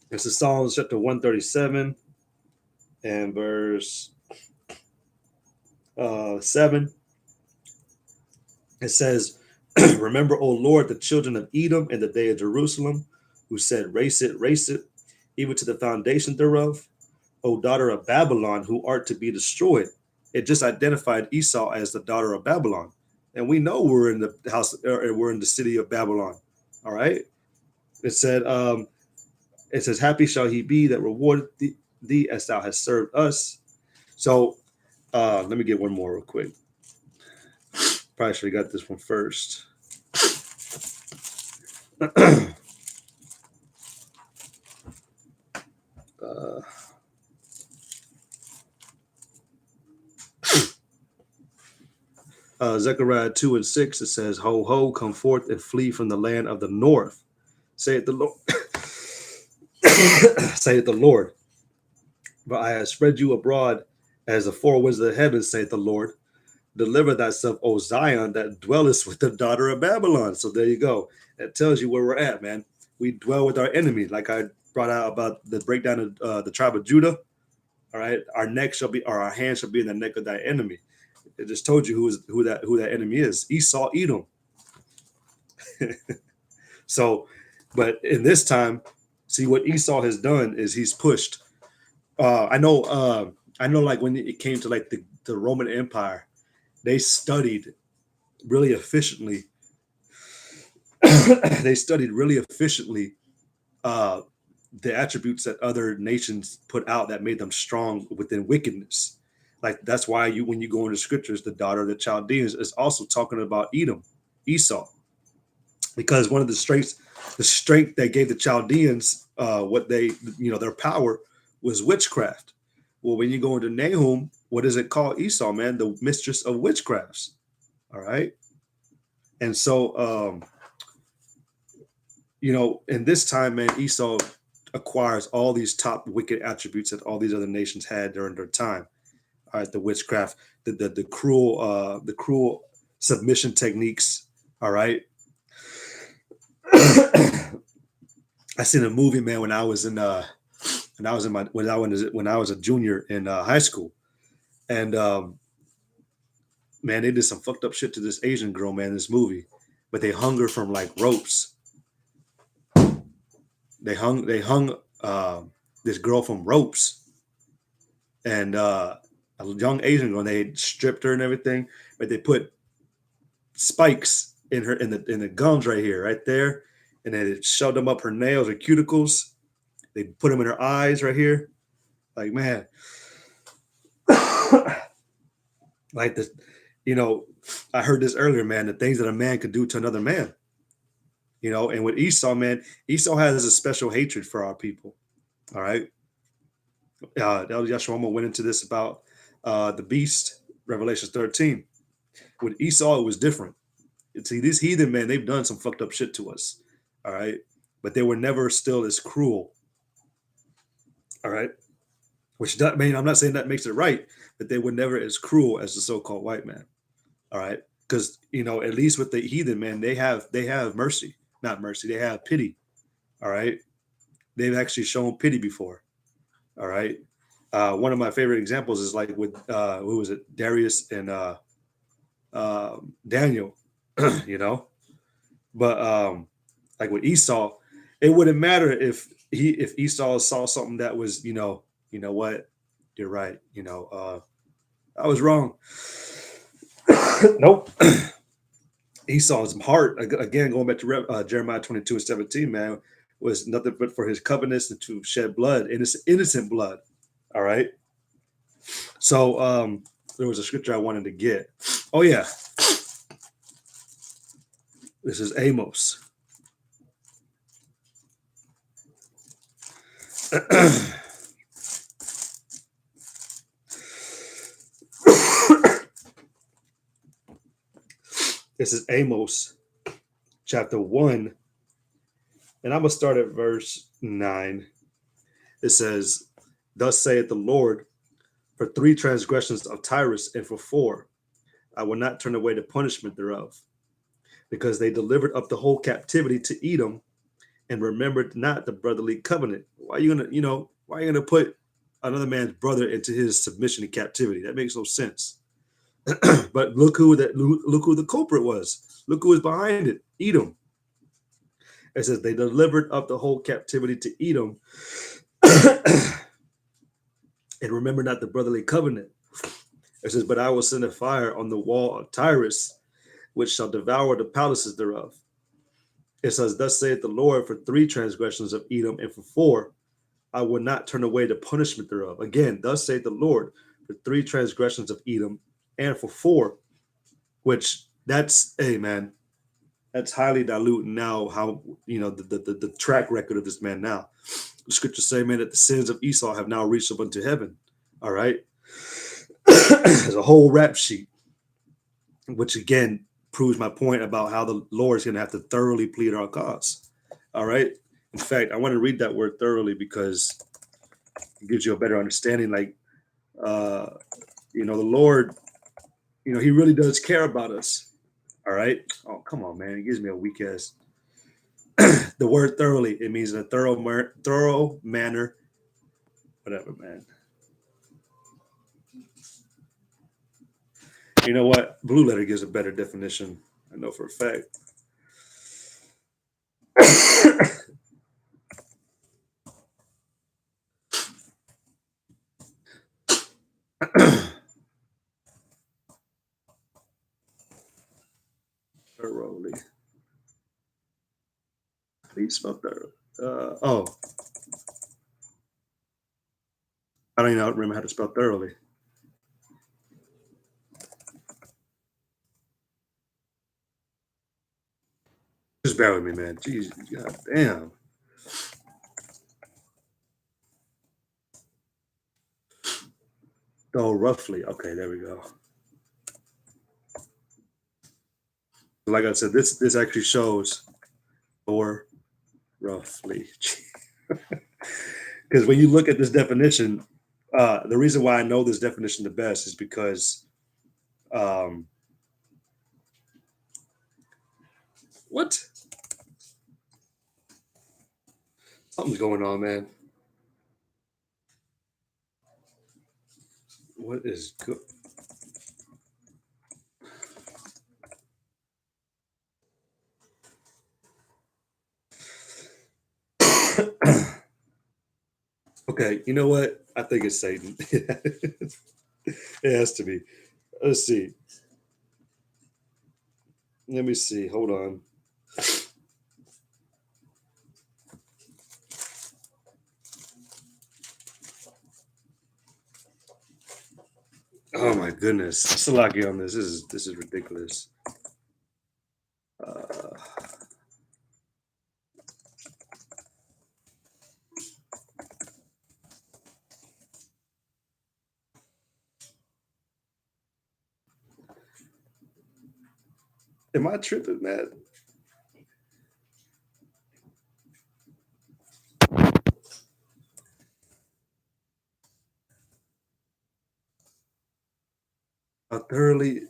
S1: This is Psalms chapter 137 and verse 7. It says, "Remember, O Lord, the children of Edom in the day of Jerusalem, who said, race it, even to the foundation thereof. O daughter of Babylon, who art to be destroyed." It just identified Esau as the daughter of Babylon. And we know we're in the house, or we're in the city of Babylon. All right. It said, it says, "Happy shall he be that rewarded thee as thou hast served us." So let me get one more real quick. Probably should have got this one first. Zechariah 2 and 6, it says, "Ho, ho, come forth and flee from the land of the north, saith the Lord." Saith the Lord. "But I have spread you abroad as the four winds of the heavens, saith the Lord. Deliver thyself, O Zion, that dwellest with the daughter of Babylon." So there you go. That tells you where we're at, man. We dwell with our enemy, like I brought out about the breakdown of the tribe of Judah. All right, our neck shall be, or our hand shall be in the neck of thy enemy. It just told you who that enemy is. Esau, Edom. So, but in this time, see what Esau has done is he's pushed. I know, like when it came to like the Roman Empire, they studied really efficiently. They studied really efficiently the attributes that other nations put out that made them strong within wickedness. Like that's why when you go into scriptures, the daughter of the Chaldeans is also talking about Edom, Esau, because one of the strength that gave the Chaldeans what they, their power was witchcraft. Well, when you go into Nahum, what is it called? Esau, man, the mistress of witchcrafts. All right. And so, in this time, man, Esau acquires all these top wicked attributes that all these other nations had during their time. All right, the witchcraft, the cruel submission techniques. All right. I seen a movie, man, when I was a junior in high school, and man, they did some fucked up shit to this Asian girl, man, in this movie, but they hung her from like ropes. They hung this girl from ropes. and a young Asian girl. They stripped her and everything, but they put spikes in her in the gums right here, right there, and then they shoved them up her nails or cuticles. They put them in her eyes right here. Like man, like this, you know. I heard this earlier, man. The things that a man could do to another man, and with Esau, man, Esau has a special hatred for our people. All right, El Yashwama went into this about the beast, Revelation 13. With Esau, it was different. See, these heathen men, they've done some fucked up shit to us. All right. But they were never still as cruel. All right. Which does mean I'm not saying that makes it right, but they were never as cruel as the so-called white man. All right. Because at least with the heathen man, they have mercy. Not mercy, they have pity. All right. They've actually shown pity before. All right. One of my favorite examples is like with who was it? Darius and Daniel, you know. But like with Esau, it wouldn't matter if Esau saw something that was, what, you're right, I was wrong. Nope. Esau's heart, again, going back to Jeremiah 22:17, man, was nothing but for his covenants and to shed blood, innocent blood. All right. So there was a scripture I wanted to get. Oh yeah, this is Amos. This is Amos chapter 1, and I'm going to start at verse 9. It says, "Thus saith the Lord, for 3 transgressions of Tyrus, and for 4, I will not turn away the punishment thereof, because they delivered up the whole captivity to Edom, and remembered not the brotherly covenant." Why are you gonna put another man's brother into his submission and captivity? That makes no sense. But look who the culprit was. Look who was behind it. Edom. It says they delivered up the whole captivity to Edom, and remember not the brotherly covenant. It says, "But I will send a fire on the wall of Tyrus, which shall devour the palaces thereof." It says, "Thus saith the Lord, for 3 transgressions of Edom, and for 4, I will not turn away the punishment thereof." Again, thus saith the Lord, for 3 transgressions of Edom, and for 4, which that's, hey man, that's highly diluting now how, the track record of this man now. The scriptures say, man, that the sins of Esau have now reached up unto heaven. All right. There's a whole rap sheet, which again proves my point about how the Lord is going to have to thoroughly plead our cause. All right. In fact, I want to read that word thoroughly because it gives you a better understanding. Like, the Lord, he really does care about us. All right. Oh, come on, man. It gives me a weak ass. The word thoroughly, it means in a thorough manner. Whatever, man. You know what? Blue Letter gives a better definition. I know for a fact. Thoroughly. Please spell thorough. I don't even remember how to spell thoroughly. Just bear with me, man. Jeez, god damn. Oh, roughly. Okay, there we go. Like I said, this actually shows or roughly. Because when you look at this definition, the reason why I know this definition the best is because what? Something's going on, man. What is good? Okay, you know what? I think it's Satan. It has to be. Let's see. Let me see. Hold on. Oh my goodness. Salaki on this. This is ridiculous. Uh, am I tripping, man? I thoroughly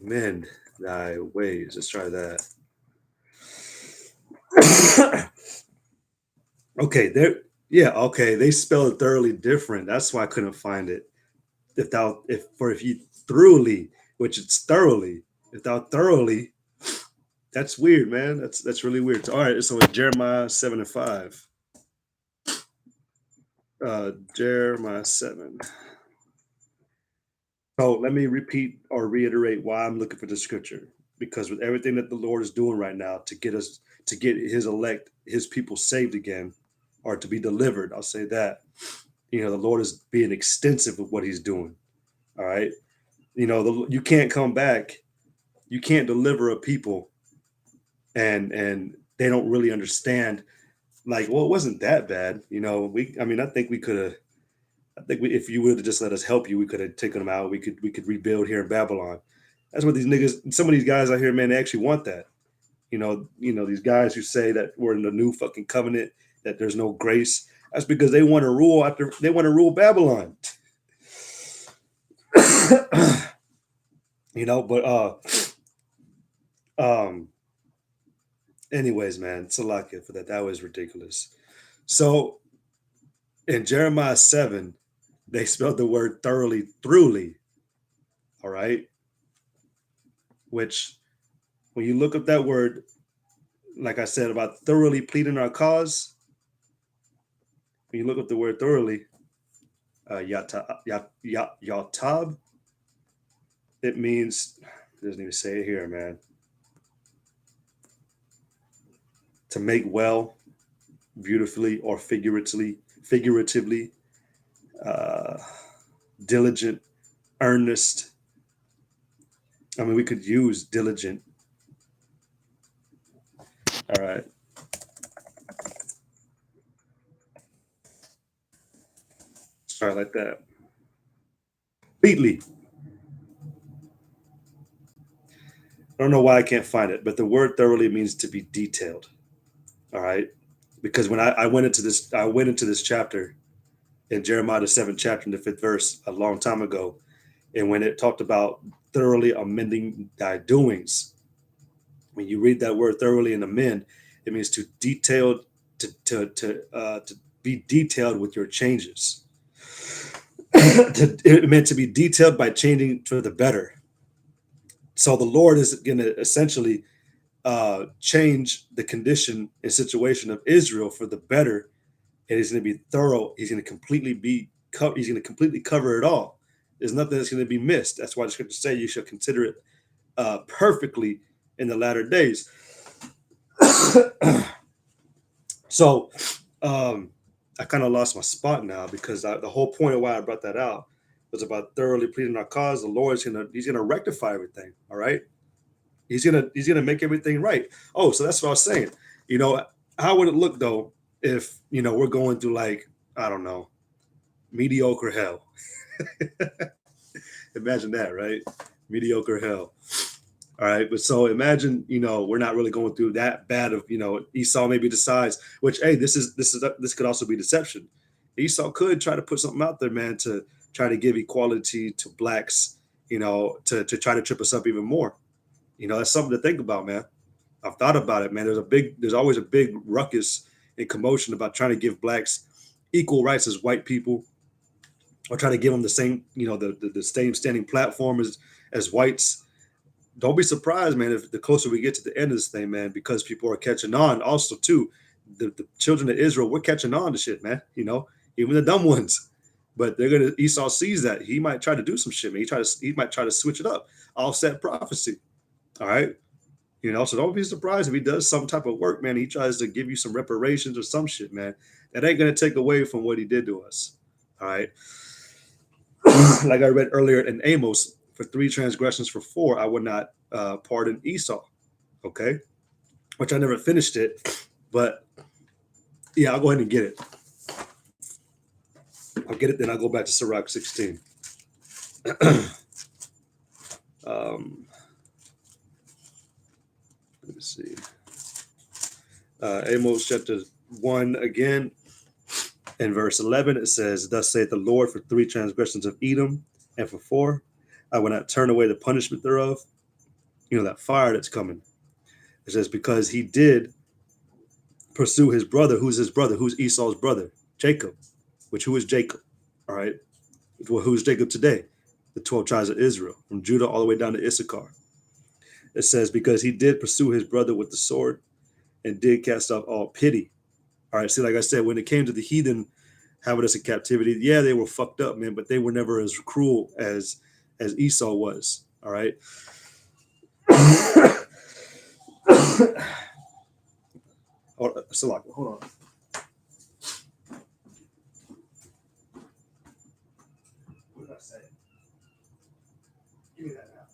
S1: mend thy ways. Let's try that. Okay, there. Yeah, okay. They spell it thoroughly different. That's why I couldn't find it. If you thoroughly, which it's thoroughly, if thou thoroughly, that's weird, man. That's really weird. All right, so it's Jeremiah 7:5. Jeremiah 7. So let me repeat or reiterate why I'm looking for the scripture. Because with everything that the Lord is doing right now to get his elect, his people saved again, or to be delivered, I'll say that. The Lord is being extensive with what he's doing. All right. You can't come back, you can't deliver a people and they don't really understand, like, well, it wasn't that bad. I mean, I think we could have if you would have just let us help you, we could have taken them out. We could rebuild here in Babylon. That's what these niggas, some of these guys out here, man, they actually want that. These guys who say that we're in the new fucking covenant, that there's no grace. That's because they want to rule Babylon. But um anyways, man, Salakia for that. That was ridiculous. So in Jeremiah 7, they spelled the word thoroughly throughly. All right. Which, when you look up that word, like I said about thoroughly pleading our cause, when you look up the word thoroughly, yatab, it means, it doesn't even say it here, man. To make well, beautifully, or figuratively, uh, diligent, earnest. I mean, we could use diligent. All right. Start like that. Completely. I don't know why I can't find it, but the word thoroughly means to be detailed. All right. Because when I went into this chapter in Jeremiah the 7th chapter in the 5th verse a long time ago. And when it talked about thoroughly amending thy doings, when you read that word thoroughly and amend, it means to detailed to be detailed with your changes. It meant to be detailed by changing for the better. So the Lord is going to essentially change the condition and situation of Israel for the better, and he's going to be thorough. He's going to he's going to completely cover it all. There's nothing that's going to be missed. That's why the scriptures say you shall consider it perfectly in the latter days. So I kind of lost my spot now, because the whole point of why I brought that out was about thoroughly pleading our cause. The Lord he's gonna rectify everything. All right, he's gonna make everything right. Oh, so that's what I was saying. How would it look though if we're going through, like, I don't know, mediocre hell? Imagine that, right? Mediocre hell. All right, but so imagine, we're not really going through that bad of, Esau maybe decides, which, hey, this could also be deception. Esau could try to put something out there, man, to try to give equality to blacks, to try to trip us up even more. That's something to think about, man. I've thought about it, man. There's always a big ruckus and commotion about trying to give blacks equal rights as white people, or try to give them the same, the same standing platform as whites. Don't be surprised, man, if the closer we get to the end of this thing, man, because people are catching on. Also, too, the children of Israel, we're catching on to shit, man. even the dumb ones. But Esau sees that he might try to do some shit, man. He might try to switch it up, offset prophecy. All right. So don't be surprised if he does some type of work, man. He tries to give you some reparations or some shit, man. That ain't gonna take away from what he did to us. All right. Like I read earlier in Amos, for 3 transgressions for 4, I would not pardon Esau. Okay. Which I never finished it, but yeah, I'll go ahead and get it. I'll get it, then I'll go back to Sirach 16. Let me see. Amos chapter 1 again, in verse 11, it says, "Thus saith the Lord, for 3 transgressions of Edom, and for 4, I will not turn away the punishment thereof." That fire that's coming. It says, because he did pursue his brother. Who's his brother? Who's Esau's brother? Jacob. Who is Jacob? All right. Well, who's Jacob today? The 12 tribes of Israel, from Judah all the way down to Issachar. It says, because he did pursue his brother with the sword and did cast off all pity. All right. See, like I said, when it came to the heathen having us in captivity, yeah, they were fucked up, man, but they were never as cruel as Esau was. All right. Hold on. What did I say? Give me that now.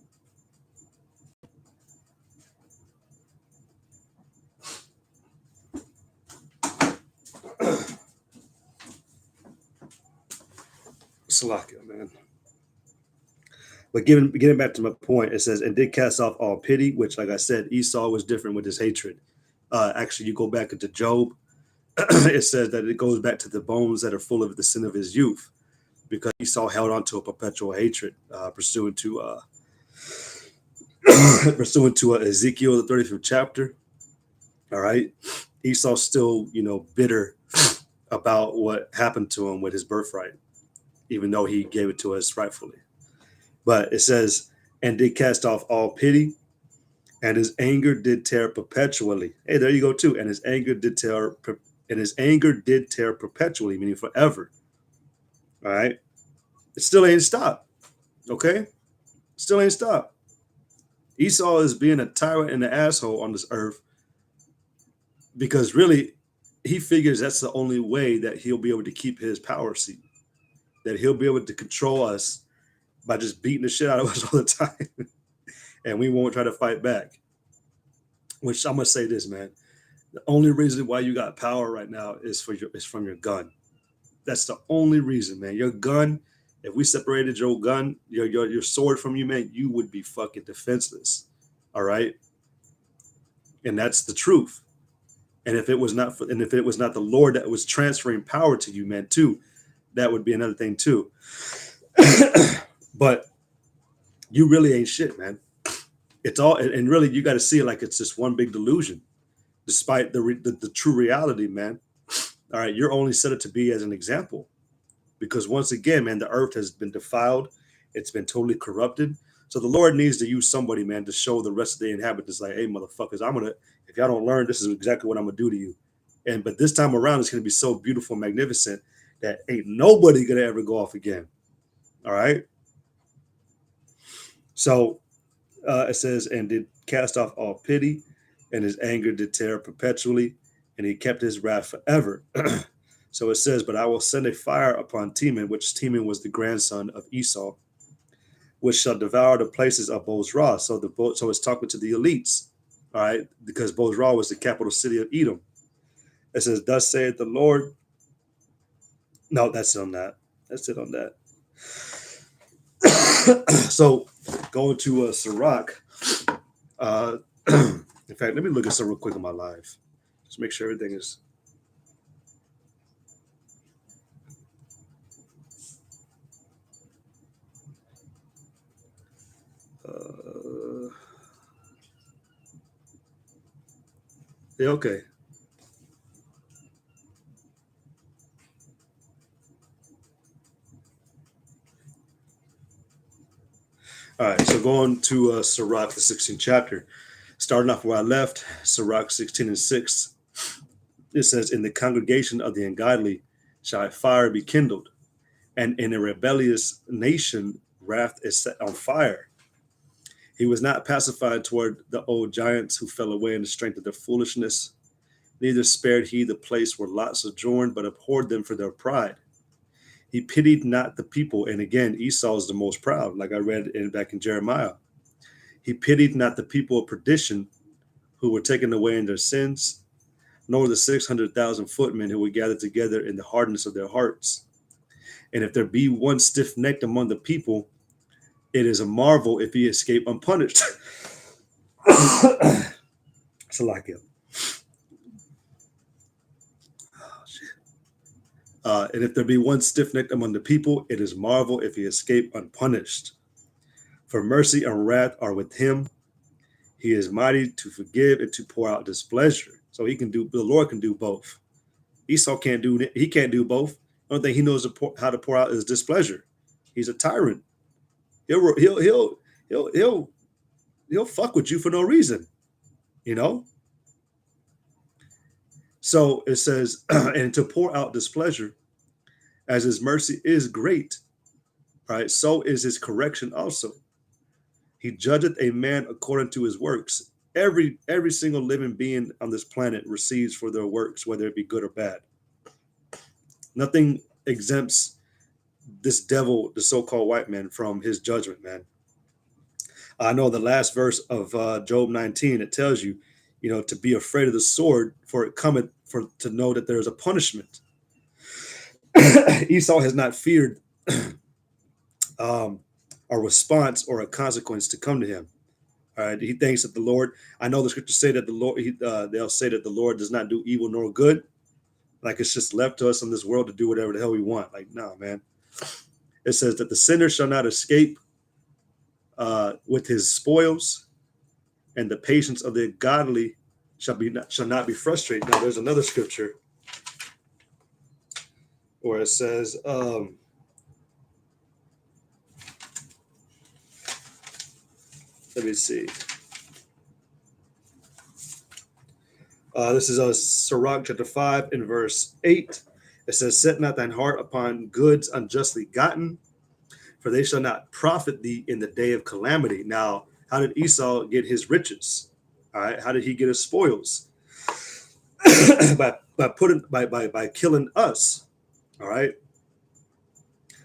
S1: Salakia, man. But getting back to my point, it says, and did cast off all pity, which, like I said, Esau was different with his hatred. Actually, you go back into Job, it says that it goes back to the bones that are full of the sin of his youth, because Esau held on to a perpetual hatred, pursuant to Ezekiel, the 35th chapter. All right. Esau's still, bitter about what happened to him with his birthright, even though he gave it to us rightfully. But it says, and did cast off all pity, and his anger did tear perpetually. Hey, there you go too. And his anger did tear perpetually, meaning forever. All right. It still ain't stopped. Okay. Still ain't stopped. Esau is being a tyrant and an asshole on this earth because really he figures that's the only way that he'll be able to keep his power seat, that he'll be able to control us by just beating the shit out of us all the time. And we won't try to fight back. Which I'm gonna say this, man. The only reason why you got power right now is from your gun. That's the only reason, man. Your gun, if we separated your gun, your sword from you, man, you would be fucking defenseless. All right. And that's the truth. And if it was not the Lord that was transferring power to you, man, too, that would be another thing too. But you really ain't shit, man. It's all, and really you got to see it like it's just one big delusion, despite the true reality, man. All right, you're only set it to be as an example, because once again, man, the earth has been defiled. It's been totally corrupted. So the Lord needs to use somebody, man, to show the rest of the inhabitants, like, hey, motherfuckers, if y'all don't learn, this is exactly what I'm gonna do to you. But this time around, it's gonna be so beautiful, magnificent that ain't nobody gonna ever go off again. All right. So it says, and did cast off all pity, and his anger did tear perpetually, and he kept his wrath forever. So it says, but I will send a fire upon Teman, which Teman was the grandson of Esau, which shall devour the places of Bozrah. So it's talking to the elites, all right, because Bozrah was the capital city of Edom. It says, thus saith the Lord. No, that's it on that. That's it on that. So going to Sirach. In fact, let me look at some real quick on my live. Just make sure everything is. Yeah, okay. All right, so going to Sirach, the 16th chapter, starting off where I left, Sirach 16:6, it says, in the congregation of the ungodly shall a fire be kindled, and in a rebellious nation wrath is set on fire. He was not pacified toward the old giants who fell away in the strength of their foolishness. Neither spared he the place where Lot sojourned, but abhorred them for their pride. He pitied not the people. And again, Esau is the most proud, like I read back in Jeremiah. He pitied not the people of perdition who were taken away in their sins, nor the 600,000 footmen who were gathered together in the hardness of their hearts. And if there be one stiff-necked among the people, it is a marvel if he escape unpunished. Salakia. And if there be one stiff-necked among the people, it is marvel if he escape unpunished. For mercy and wrath are with him. He is mighty to forgive and to pour out displeasure. So he can do. The Lord can do both. Esau can't do. He can't do both. The only thing he knows how to pour out is displeasure. He's a tyrant. He'll fuck with you for no reason, you know. So it says, and to pour out displeasure, as his mercy is great, right? So is his correction also. He judgeth a man according to his works. Every single living being on this planet receives for their works, whether it be good or bad. Nothing exempts this devil, the so-called white man, from his judgment, man. I know the last verse of Job 19, it tells you, to be afraid of the sword, for it cometh to know that there is a punishment. Esau has not feared a response or a consequence to come to him. All right, he thinks that the Lord. I know the scriptures say that the Lord. They'll say that the Lord does not do evil nor good. Like it's just left to us in this world to do whatever the hell we want. Like, no, man. It says that the sinner shall not escape with his spoils, and the patience of the godly shall not be frustrated. Now, there's another scripture where it says, let me see. This is Sirach chapter 5 in verse 8. It says, set not thine heart upon goods unjustly gotten, for they shall not profit thee in the day of calamity. Now, how did Esau get his riches? All right, how did he get his spoils? by killing us. All right.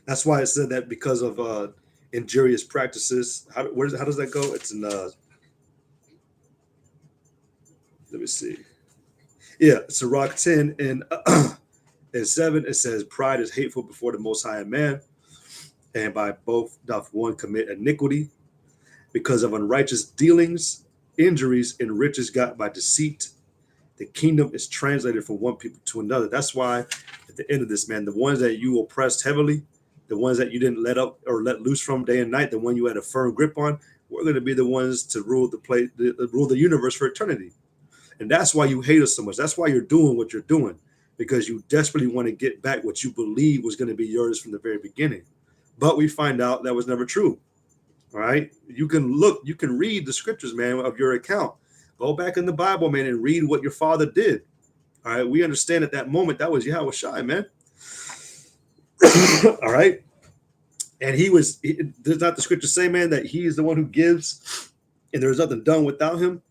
S1: That's why it said that because of injurious practices. How does that go? It's in let me see. Yeah, Sirach 10 and 7. It says, pride is hateful before the Most High man, and by both doth one commit iniquity. Because of unrighteous dealings, injuries, and riches got by deceit, the kingdom is translated from one people to another. That's why at the end of this, man, the ones that you oppressed heavily, the ones that you didn't let up or let loose from day and night, the one you had a firm grip on, we're going to be the ones to rule rule the universe for eternity. And that's why you hate us so much. That's why you're doing what you're doing, because you desperately want to get back what you believe was going to be yours from the very beginning. But we find out that was never true. All right. You can read the scriptures, man, of your account. Go back in the Bible, man, and read what your father did. All right. We understand at that moment that was Yahweh Shai, man. All right. And does not the scripture say, man, that he is the one who gives and there's nothing done without him?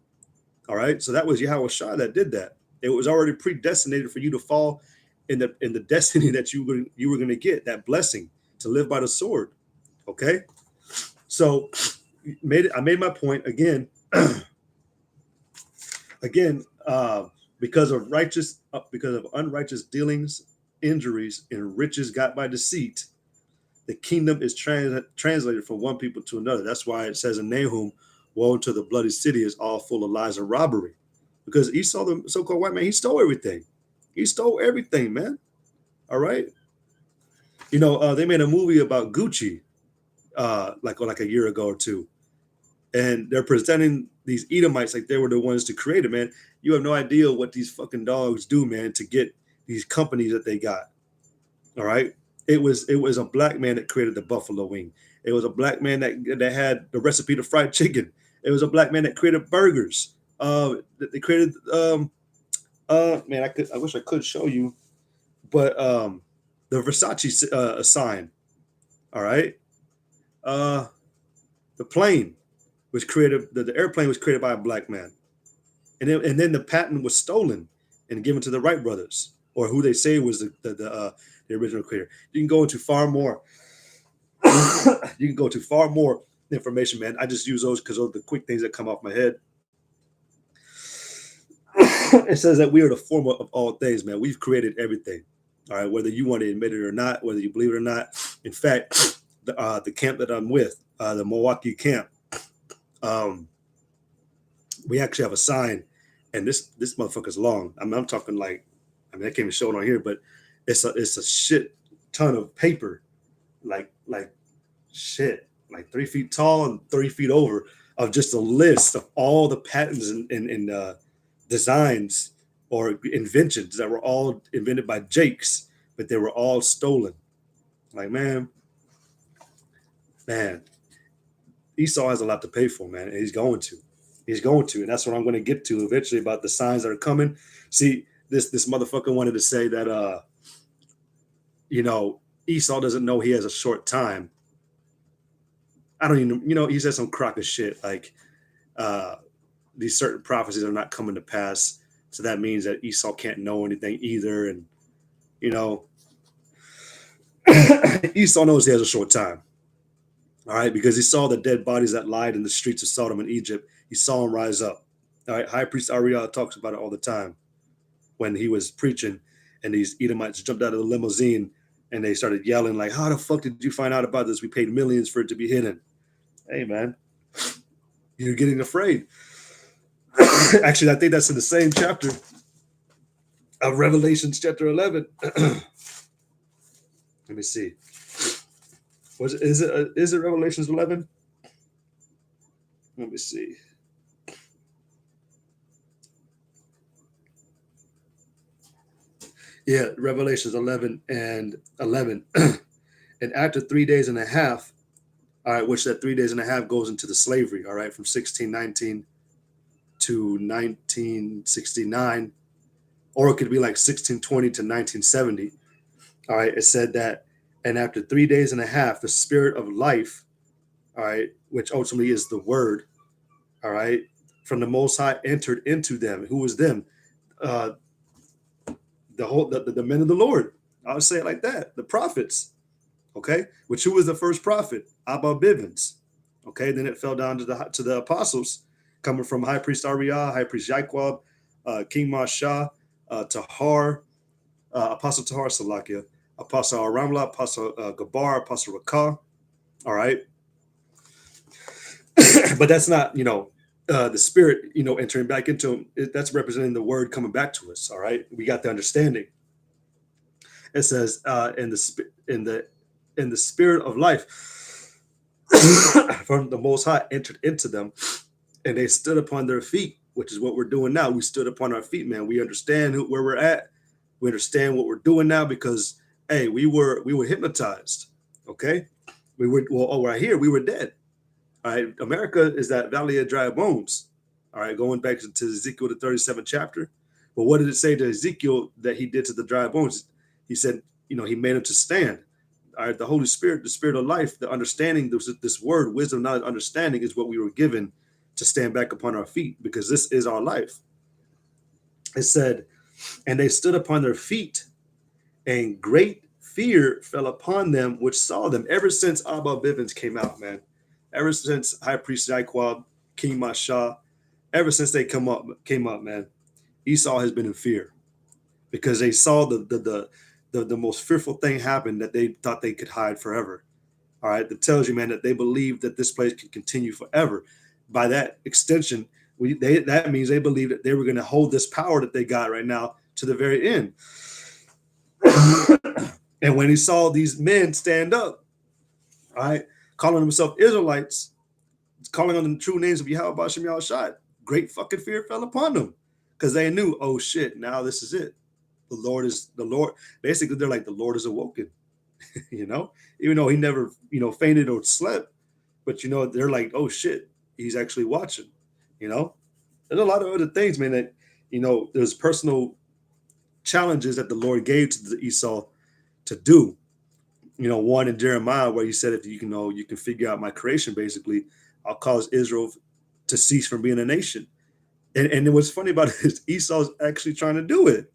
S1: All right. So that was Yahweh Shai that did that. It was already predestinated for you to fall in the destiny that you were going to get, that blessing to live by the sword. Okay. So I made my point again. Because of unrighteous dealings, injuries, and riches got by deceit, the kingdom is translated from one people to another. That's why it says in Nahum, woe to the bloody city is all full of lies and robbery. Because Esau, the so-called white man, he stole everything. He stole everything, man. All right. They made a movie about Gucci like a year ago or two. And they're presenting these Edomites like they were the ones to create it, man. You have no idea what these fucking dogs do, man, to get these companies that they got. All right. It was a black man that created the buffalo wing. It was a black man that had the recipe to fried chicken. It was a black man that created burgers. They created man, I wish I could show you, but The Versace sign. All right. The plane was created. The airplane was created by a black man, and then the patent was stolen and given to the Wright brothers, or who they say was the original creator. You can go into far more. You can go to far more information, man. I just use those because those are the quick things that come off my head. It says that we are the former of all things, man. We've created everything. All right, whether you want to admit it or not, whether you believe it or not. In fact, the camp that I'm with, the Milwaukee camp, we actually have a sign, and this motherfucker's long. I'm talking like, I can't even show it on here, but it's a shit ton of paper, like shit, like 3 feet tall and 3 feet over, of just a list of all the patents and designs or inventions that were all invented by Jakes, but they were all stolen. Like, man, Esau has a lot to pay for, man, and he's going to, and that's what I'm going to get to eventually about the signs that are coming. See, this motherfucker wanted to say that, Esau doesn't know he has a short time. I don't even, he said some crock of shit like these certain prophecies are not coming to pass, so that means that Esau can't know anything either, and Esau knows he has a short time. All right, because he saw the dead bodies that lied in the streets of Sodom and Egypt. He saw them rise up. All right, High Priest Ariel talks about it all the time when he was preaching, and these Edomites jumped out of the limousine and they started yelling like, "How the fuck did you find out about this? We paid millions for it to be hidden." Hey, man, you're getting afraid. Actually, I think that's in the same chapter of Revelations, chapter 11. Let me see. Is it Revelations 11? Let me see. Yeah, Revelations 11 and 11. And after 3 days and a half, all right, which that 3 days and a half goes into the slavery, all right, from 1619 to 1969, or it could be like 1620 to 1970. All right, it said that, and after 3 days and a half, the spirit of life, all right, which ultimately is the word, all right, from the Most High entered into them. Who was them? The men of the Lord. I would say it like that. The prophets. Okay, which who was the first prophet? Abba Bivens. Okay, then it fell down to the apostles, coming from High Priest Ariah, High Priest Yaquab, King Mashah, Tahar, Apostle Tahar Salakia, Apostle Ramla, Apostle Gabar, Apostle Rakah. All right, but that's not the spirit entering back into him. That's representing the word coming back to us. All right, we got the understanding. It says in the spirit of life from the Most High entered into them, and they stood upon their feet, which is what we're doing now. We stood upon our feet, man. We understand where we're at. We understand what we're doing now because, hey, we were hypnotized. Okay, right here we were dead. All right, America is that valley of dry bones. All right, going back to Ezekiel the 37th chapter. But what did it say to Ezekiel that he did to the dry bones? He said, he made them to stand. All right, the Holy Spirit, the spirit of life, the understanding, this word, wisdom, knowledge, understanding is what we were given to stand back upon our feet because this is our life. It said, and they stood upon their feet, and great fear fell upon them which saw them. Ever since Abba Bivens came out, man, ever since High Priest Yaquab, King Mashah, ever since they came up, man, Esau has been in fear because they saw the most fearful thing happen that they thought they could hide forever. All right, that tells you, man, that they believe that this place can continue forever. By that extension, that means they believe that they were going to hold this power that they got right now to the very end. And when he saw these men stand up, all right, calling themselves Israelites, calling on the true names of Yahweh Bashem Yahushai, great fucking fear fell upon them because they knew, oh shit, now this is it. The Lord. Basically, they're like, the Lord is awoken, even though he never, fainted or slept. But, they're like, oh shit, he's actually watching, There's a lot of other things, man, that, there's personal challenges that the Lord gave to the Esau to do. One in Jeremiah where he said, if you can figure out my creation, basically, I'll cause Israel to cease from being a nation. And what's funny about it is Esau's actually trying to do it.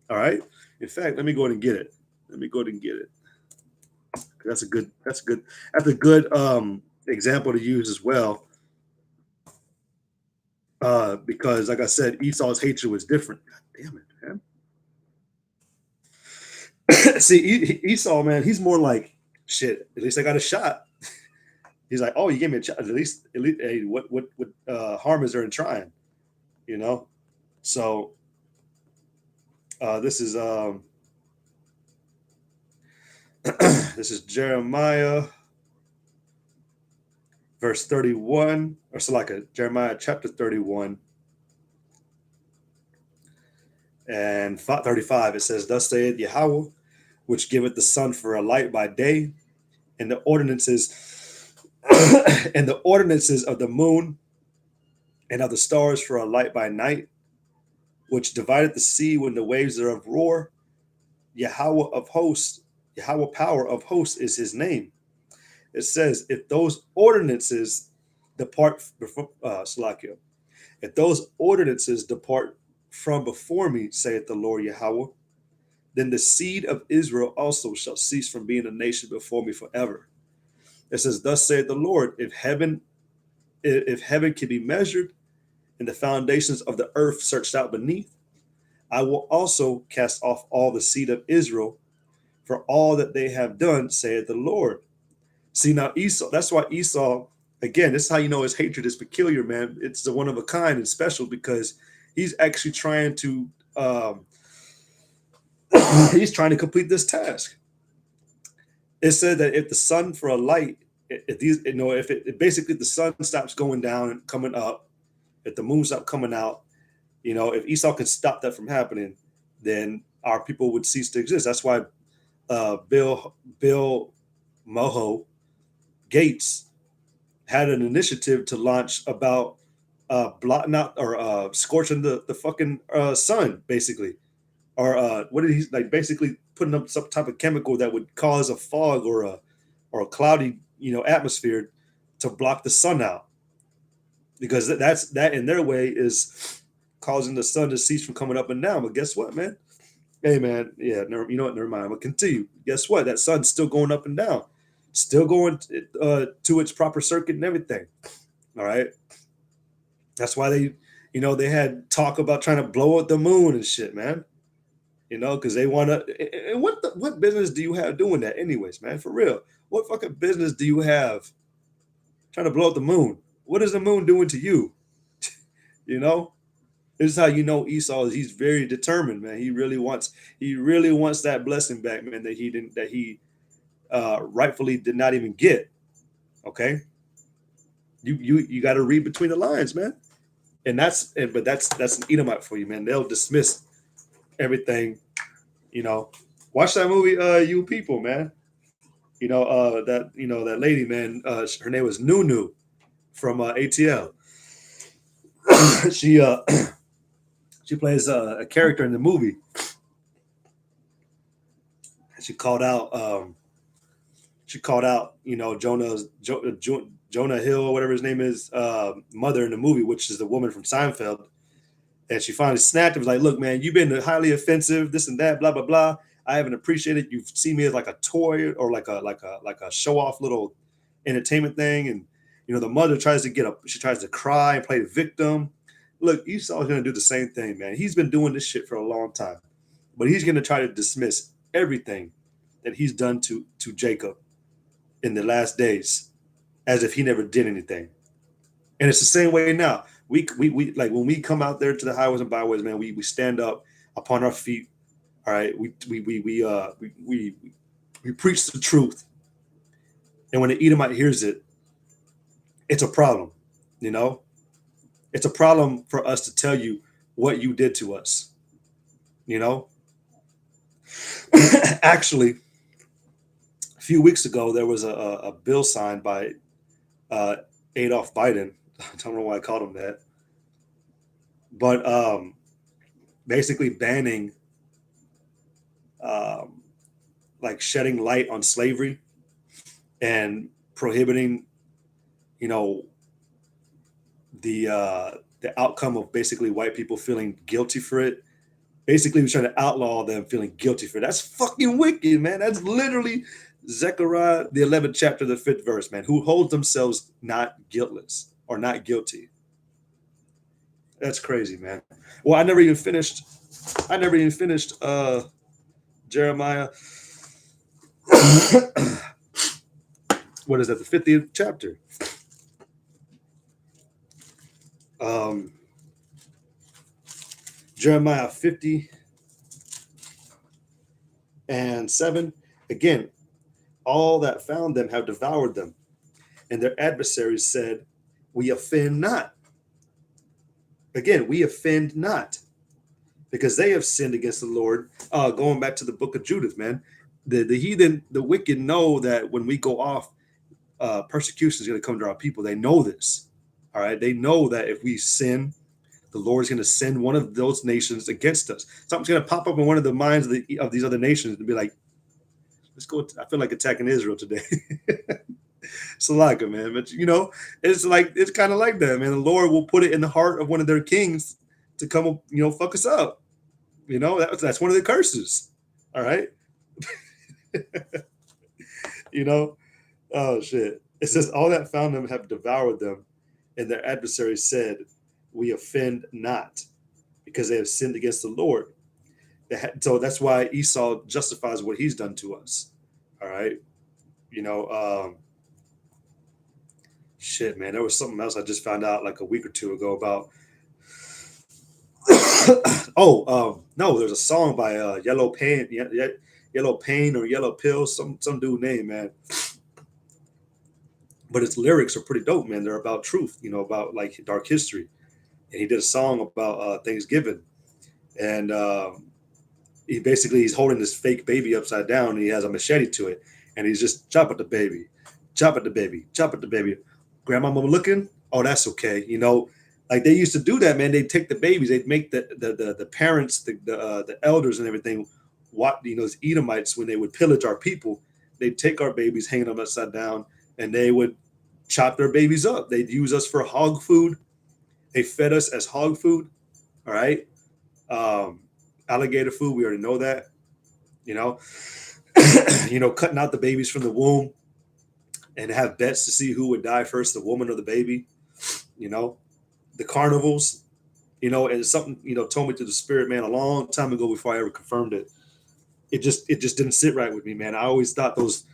S1: All right. In fact, let me go ahead and get it. That's a good example to use as well. Because like I said, Esau's hatred was different. God damn it, man. See, Esau, man, he's more like, shit, at least I got a shot. He's like, oh, you gave me a shot. At least, hey, what harm is there in trying? So this is this is Jeremiah verse 31, or so like Jeremiah chapter 31 and 35. It says, thus saith Yahweh, which giveth the sun for a light by day, and the ordinances and the ordinances of the moon and of the stars for a light by night, which divideth the sea when the waves thereof roar. Yahweh of hosts, Yahweh power of hosts is his name. It says, if those ordinances depart if those ordinances depart from before me, saith the Lord Yahweh, then the seed of Israel also shall cease from being a nation before me forever. It says, thus saith the Lord, if heaven can be measured and the foundations of the earth searched out beneath, I will also cast off all the seed of Israel for all that they have done, saith the Lord. See, now Esau, that's why Esau, again, this is how you know his hatred is peculiar, man. It's a one of a kind and special because he's actually trying to he's trying to complete this task. It said that if the sun for a light, basically the sun stops going down and coming up, if the moon stops coming out, if Esau can stop that from happening, then our people would cease to exist. That's why Bill Moho Gates had an initiative to launch about blotting out or scorching the fucking sun, basically, or what did he like? Basically, putting up some type of chemical that would cause a fog or a cloudy atmosphere to block the sun out, because that in their way is causing the sun to cease from coming up and down. But guess what, man? Hey, man, yeah, you know what? Never mind. I'm gonna continue. Guess what? That sun's still going up and down, still going to its proper circuit and everything. All right. That's why they had talk about trying to blow up the moon and shit, man. Because they want to. And what business do you have doing that, anyways, man? For real, what fucking business do you have trying to blow up the moon? What is the moon doing to you? This is how you know Esau is. He's very determined, man. He really wants that blessing back, man. That he rightfully did not even get. Okay, you got to read between the lines, man. But that's an Edomite for you, man. They'll dismiss everything. Watch that movie, You People, man. That lady, man. Her name was Nunu from ATL. She plays a character in the movie. She called out Jonah Hill, or whatever his name is, mother in the movie, which is the woman from Seinfeld. And she finally snapped and was like, look, man, you've been highly offensive, this and that, blah, blah, blah. I haven't appreciated you see me as like a toy or like a show off little entertainment thing. And the mother tries to cry and play the victim. Look, Esau's gonna do the same thing, man. He's been doing this shit for a long time. But he's gonna try to dismiss everything that he's done to Jacob in the last days as if he never did anything. And it's the same way now. We like when we come out there to the highways and byways, man, we stand up upon our feet. All right. We preach the truth. And when the Edomite hears it, it's a problem, It's a problem for us to tell you what you did to us. Actually, a few weeks ago, there was a bill signed by Adolf Biden. I don't know why I called him that. But basically banning like shedding light on slavery and prohibiting, you know, the outcome of basically white people feeling guilty for it. Basically, we're trying to outlaw them feeling guilty for it. That's fucking wicked, man. That's literally Zechariah, the 11th chapter, the 5th verse, man. Who hold themselves not guiltless or not guilty. That's crazy, man. Well, I never even finished. Jeremiah. What is that? The 50th chapter. Jeremiah 50 and 7. Again, all that found them have devoured them, and their adversaries said, we offend not. Again, we offend not, because they have sinned against the Lord. Going back to the book of Judith, man, the heathen, the wicked know that when we go off, persecution is going to come to our people. They know this. All right. They know that if we sin, the Lord is going to send one of those nations against us. Something's going to pop up in one of the minds of these other nations and be like, let's go. I feel like attacking Israel today. Salaka, man. But, it's kind of like that, man. The Lord will put it in the heart of one of their kings to come, fuck us up. That's one of the curses. All right. Oh, shit. It says, all that found them have devoured them, and their adversaries said, we offend not, because they have sinned against the Lord. So that's why Esau justifies what he's done to us. All right. Shit, man. There was something else I just found out like a week or two ago about. No, there's a song by Yellow Pain, Yellow Pain or Yellow Pill, some dude name, man. But its lyrics are pretty dope, man. They're about truth, about like dark history. And he did a song about Thanksgiving, and he's holding this fake baby upside down, and he has a machete to it, and he's just chop at the baby, chop at the baby, chop at the baby. Grandmama looking, oh, that's okay, like they used to do that, man. They'd take the babies, they'd make the parents, the elders and everything, those Edomites, when they would pillage our people, they'd take our babies, hanging them upside down, and they would chop their babies up. They'd use us for hog food. They fed us as hog food. All right. Alligator food. We already know that, cutting out the babies from the womb and have bets to see who would die first, the woman or the baby, the carnivals, and something, told me through the spirit, man, a long time ago before I ever confirmed it. It just didn't sit right with me, man. I always thought those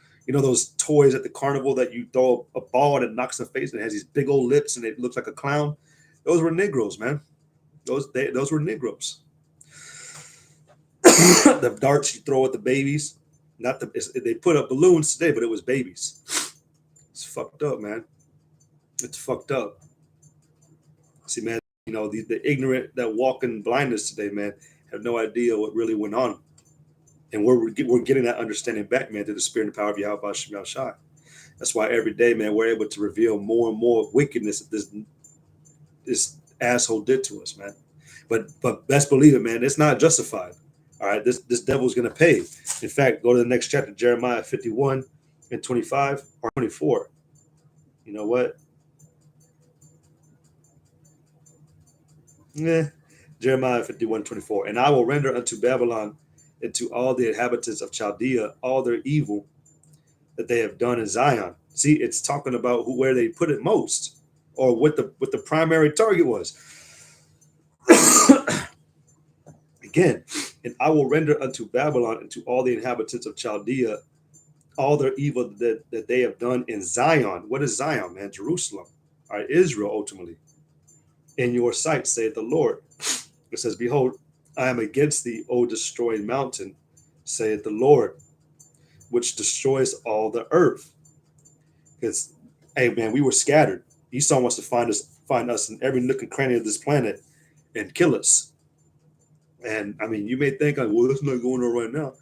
S1: toys at the carnival that you throw a ball and it knocks in the face and it has these big old lips and it looks like a clown. Those were Negroes, man. Those were Negroes. The darts you throw at the babies, they put up balloons today, but it was babies. It's fucked up, man. It's fucked up. See, man, the ignorant that walk in blindness today, man, have no idea what really went on. And we're getting that understanding back, man, through the spirit and power of Yahweh Shem Shai. That's why every day, man, we're able to reveal more and more wickedness that this asshole did to us, man. But best believe it, man, it's not justified. All right, this devil's gonna pay. In fact, go to the next chapter, Jeremiah 51 and 25 or 24. You know what? Jeremiah 51, 24. And I will render unto Babylon and to all the inhabitants of Chaldea all their evil that they have done in Zion. See, it's talking about where they put it most, or what the primary target was. Again, and I will render unto Babylon and to all the inhabitants of Chaldea all their evil that they have done in Zion. What is Zion, man? Jerusalem. All right, Israel, ultimately. In your sight, saith the Lord. It says, behold, I am against thee, O destroying mountain, saith the Lord, which destroys all the earth. Because, hey, man, we were scattered. Esau wants to find us in every nook and cranny of this planet and kill us. And, I mean, you may think, like, well, that's not going on right now.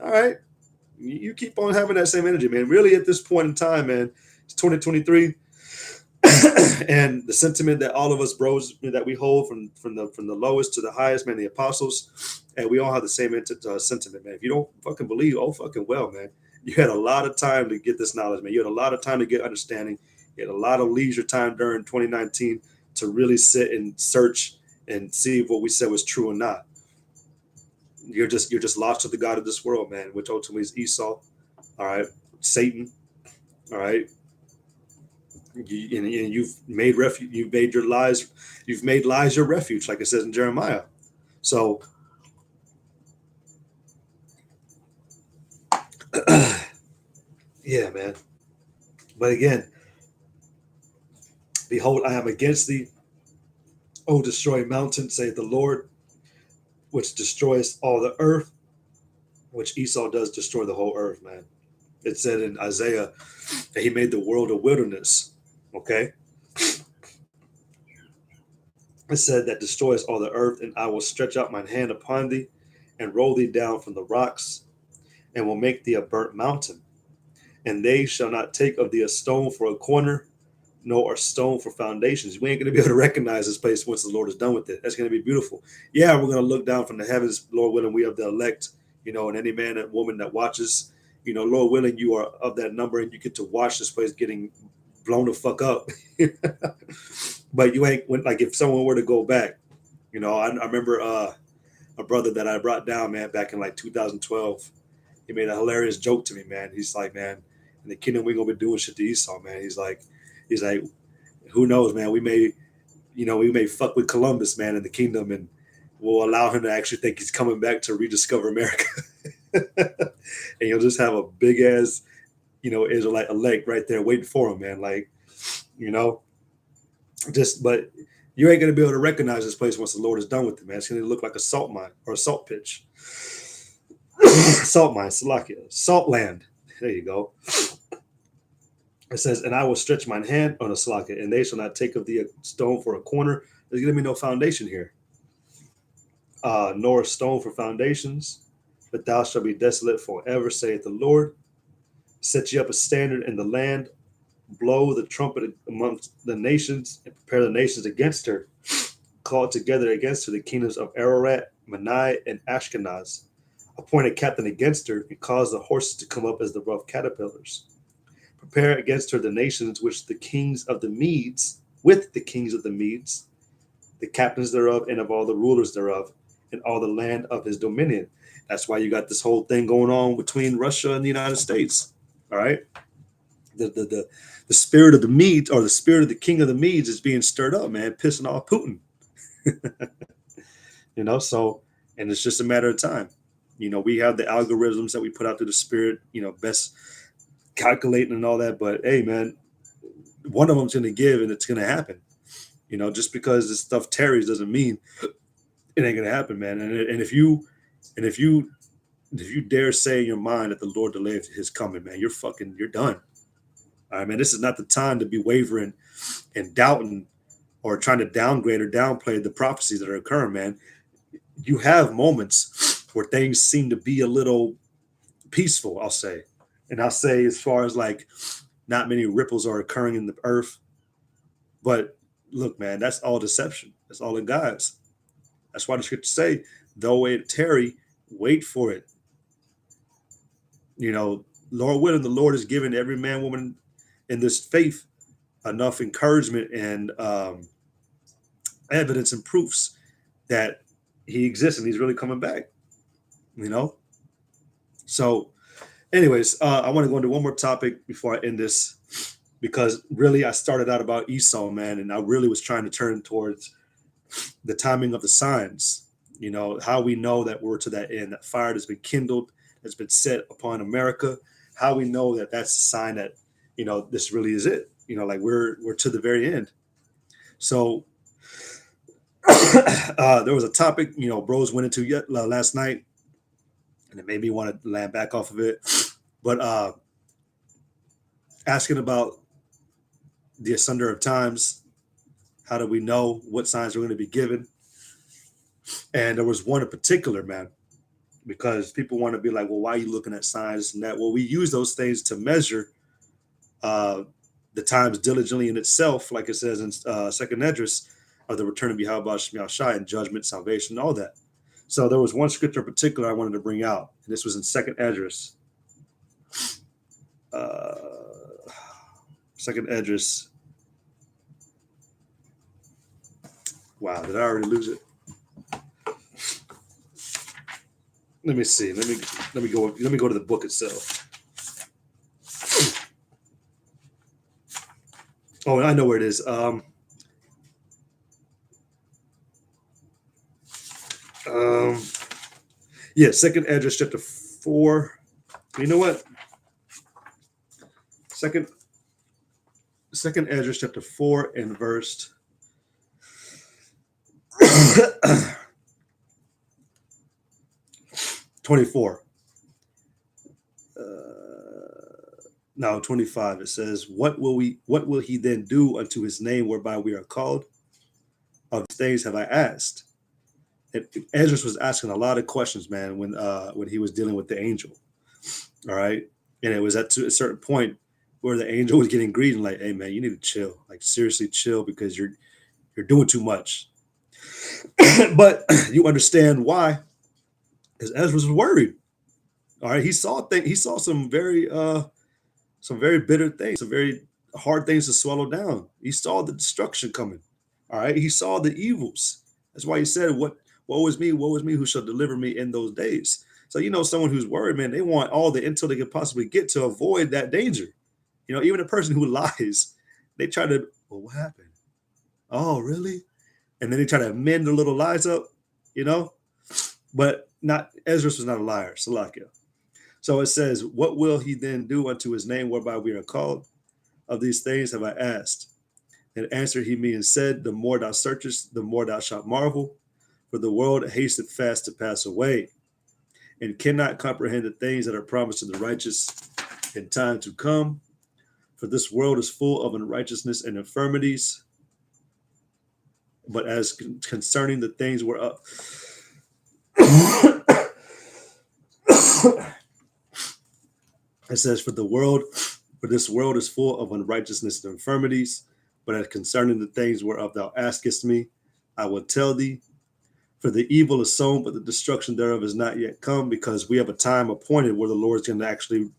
S1: All right. You keep on having that same energy, man. Really, at this point in time, man, it's 2023. And the sentiment that all of us bros that we hold from the lowest to the highest, man, the apostles, and we all have the same sentiment, man. If you don't fucking believe, oh fucking well, man. You had a lot of time to get this knowledge, man. You had a lot of time to get understanding. You had a lot of leisure time during 2019 to really sit and search and see if what we said was true or not. You're just lost to the God of this world, man, which ultimately is Esau. All right, Satan. All right, and you've made refuge. You've made lies your refuge, like it says in Jeremiah. So, yeah, man. But again, behold, I am against thee, O destroy mountain, saith the Lord, which destroys all the earth, which Esau does destroy the whole earth, man. It said in Isaiah that he made the world a wilderness. Okay. It said that destroys all the earth, and I will stretch out mine hand upon thee and roll thee down from the rocks, and will make thee a burnt mountain. And they shall not take of thee a stone for a corner, nor a stone for foundations. We ain't going to be able to recognize this place once the Lord is done with it. That's going to be beautiful. Yeah, we're going to look down from the heavens, Lord willing, we have the elect, and any man and woman that watches, Lord willing, you are of that number, and you get to watch this place getting blown the fuck up. But you ain't, like, if someone were to go back, I remember a brother that I brought down, man, back in like 2012. He made a hilarious joke to me, man. He's like, man, in the kingdom, we're going to be doing shit to Esau, man. He's like, who knows, man? We may fuck with Columbus, man, in the kingdom, and we'll allow him to actually think he's coming back to rediscover America. And you'll just have a big ass, Israelite elect right there waiting for him, man. Like, but you ain't gonna be able to recognize this place once the Lord is done with it, man. It's gonna look like a salt mine or a salt pitch. Salt mine, Salakia, salt land. There you go. It says, and I will stretch mine hand on a Salakia, and they shall not take of thee a stone for a corner. There's gonna be no foundation here. Nor a stone for foundations, but thou shalt be desolate forever, saith the Lord. Set ye up a standard in the land, blow the trumpet amongst the nations, and prepare the nations against her. Call together against her the kingdoms of Ararat, Manai, and Ashkenaz. Appoint a captain against her, and cause the horses to come up as the rough caterpillars. Prepare against her the nations which the kings of the Medes, with the kings of the Medes, the captains thereof, and of all the rulers thereof, and all the land of his dominion. That's why you got this whole thing going on between Russia and the United States. All right. The spirit of the Medes, or the spirit of the king of the Medes, is being stirred up, man, pissing off Putin. So, and it's just a matter of time. We have the algorithms that we put out to the spirit, best calculating and all that. But hey, man, one of them's going to give, and it's going to happen. Just because this stuff tarries doesn't mean it ain't going to happen, man. And if you dare say in your mind that the Lord delayed his coming, man, you're done. All right, man, this is not the time to be wavering and doubting or trying to downgrade or downplay the prophecies that are occurring, man. You have moments where things seem to be a little peaceful, I'll say. And I'll say, as far as like, not many ripples are occurring in the earth. But look, man, that's all deception. That's all in God's. That's why the scriptures say, though it tarry, wait for it. Lord willing, the Lord has given every man, woman in this faith enough encouragement and evidence and proofs that he exists and he's really coming back. So anyways, I want to go into one more topic before I end this, because really I started out about Esau, man, and I really was trying to turn towards the timing of the signs, how we know that we're to that end, that fire has been kindled, has been set upon America, how we know that that's a sign that, this really is it, like we're to the very end. So there was a topic, bros went into last night, and it made me want to land back off of it. But asking about the asunder of times, how do we know what signs are going to be given? And there was one in particular, man, because people want to be like, well, why are you looking at signs and that? Well, we use those things to measure the times diligently in itself, like it says in Second Esdras, of the return of Yahweh Shemiah Shai and judgment, salvation, all that. So there was one scripture in particular I wanted to bring out, and this was in Second Esdras. Second Esdras. Wow, did I already lose it? Let me see. Let me go to the book itself. Oh, I know where it is. Yeah, Second Esdras chapter 4. You know what? Second Esdras chapter 4 and verse 24. Now 25. It says, What will he then do unto his name whereby we are called? Of these things have I asked. And Esdras was asking a lot of questions, man, when he was dealing with the angel. All right. And it was at a certain point where the angel was getting greedy and like, hey man, you need to chill. Like seriously chill, because you're doing too much. But you understand why. Because Esdras was worried. All right. He saw some very bitter things, some very hard things to swallow down. He saw the destruction coming. All right. He saw the evils. That's why he said, woe is me, who shall deliver me in those days. So, someone who's worried, man, they want all the intel they can possibly get to avoid that danger. Even a person who lies, they try to, well, what happened? Oh, really? And then they try to amend their little lies up, but Esdras was not a liar, Salakia. So it says, what will he then do unto his name whereby we are called? Of these things have I asked. And answered he me and said, the more thou searchest, the more thou shalt marvel. For the world hasteth fast to pass away, and cannot comprehend the things that are promised to the righteous in time to come. For this world is full of unrighteousness and infirmities. But as concerning the things whereof it says, for this world is full of unrighteousness and infirmities. But as concerning the things whereof thou askest me, I will tell thee. For the evil is sown, but the destruction thereof is not yet come, because we have a time appointed where the Lord's going to actually,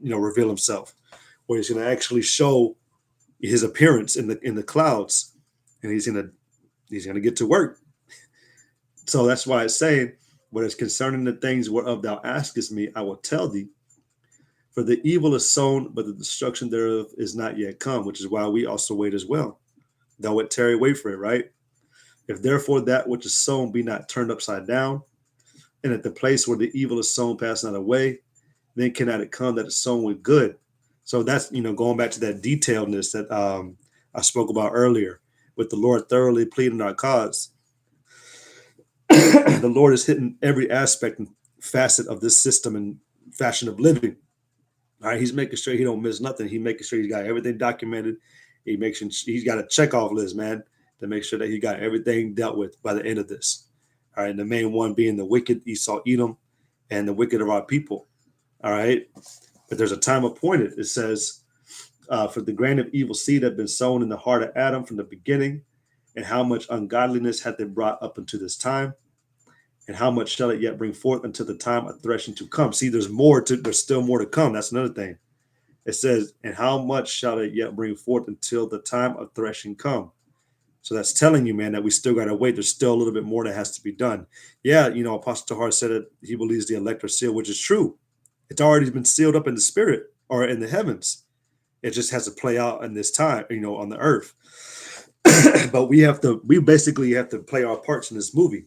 S1: reveal himself, where he's going to actually show his appearance in the clouds, and he's going to get to work. So that's why it's saying, but as concerning the things whereof thou askest me, I will tell thee. For the evil is sown, but the destruction thereof is not yet come, which is why we also wait as well. Thou it tarry, wait for it, right? If therefore that which is sown be not turned upside down, and at the place where the evil is sown pass not away, then cannot it come that is sown with good. So that's, going back to that detailedness that I spoke about earlier, with the Lord thoroughly pleading our cause. The Lord is hitting every aspect and facet of this system and fashion of living. All right, he's making sure he don't miss nothing. He's making sure he's got everything documented. He's got a checkoff list, man, to make sure that he got everything dealt with by the end of this. All right, and the main one being the wicked Esau, Edom, and the wicked of our people. All right, but there's a time appointed. It says, for the grain of evil seed had been sown in the heart of Adam from the beginning, and how much ungodliness hath it brought up unto this time, and how much shall it yet bring forth until the time of threshing to come? See, there's still more to come. That's another thing. It says, and how much shall it yet bring forth until the time of threshing come? So that's telling you, man, that we still got to wait. There's still a little bit more that has to be done. Yeah, Apostle Tahar said that he believes the elect are sealed, which is true. It's already been sealed up in the spirit or in the heavens. It just has to play out in this time, on the earth. But we basically have to play our parts in this movie.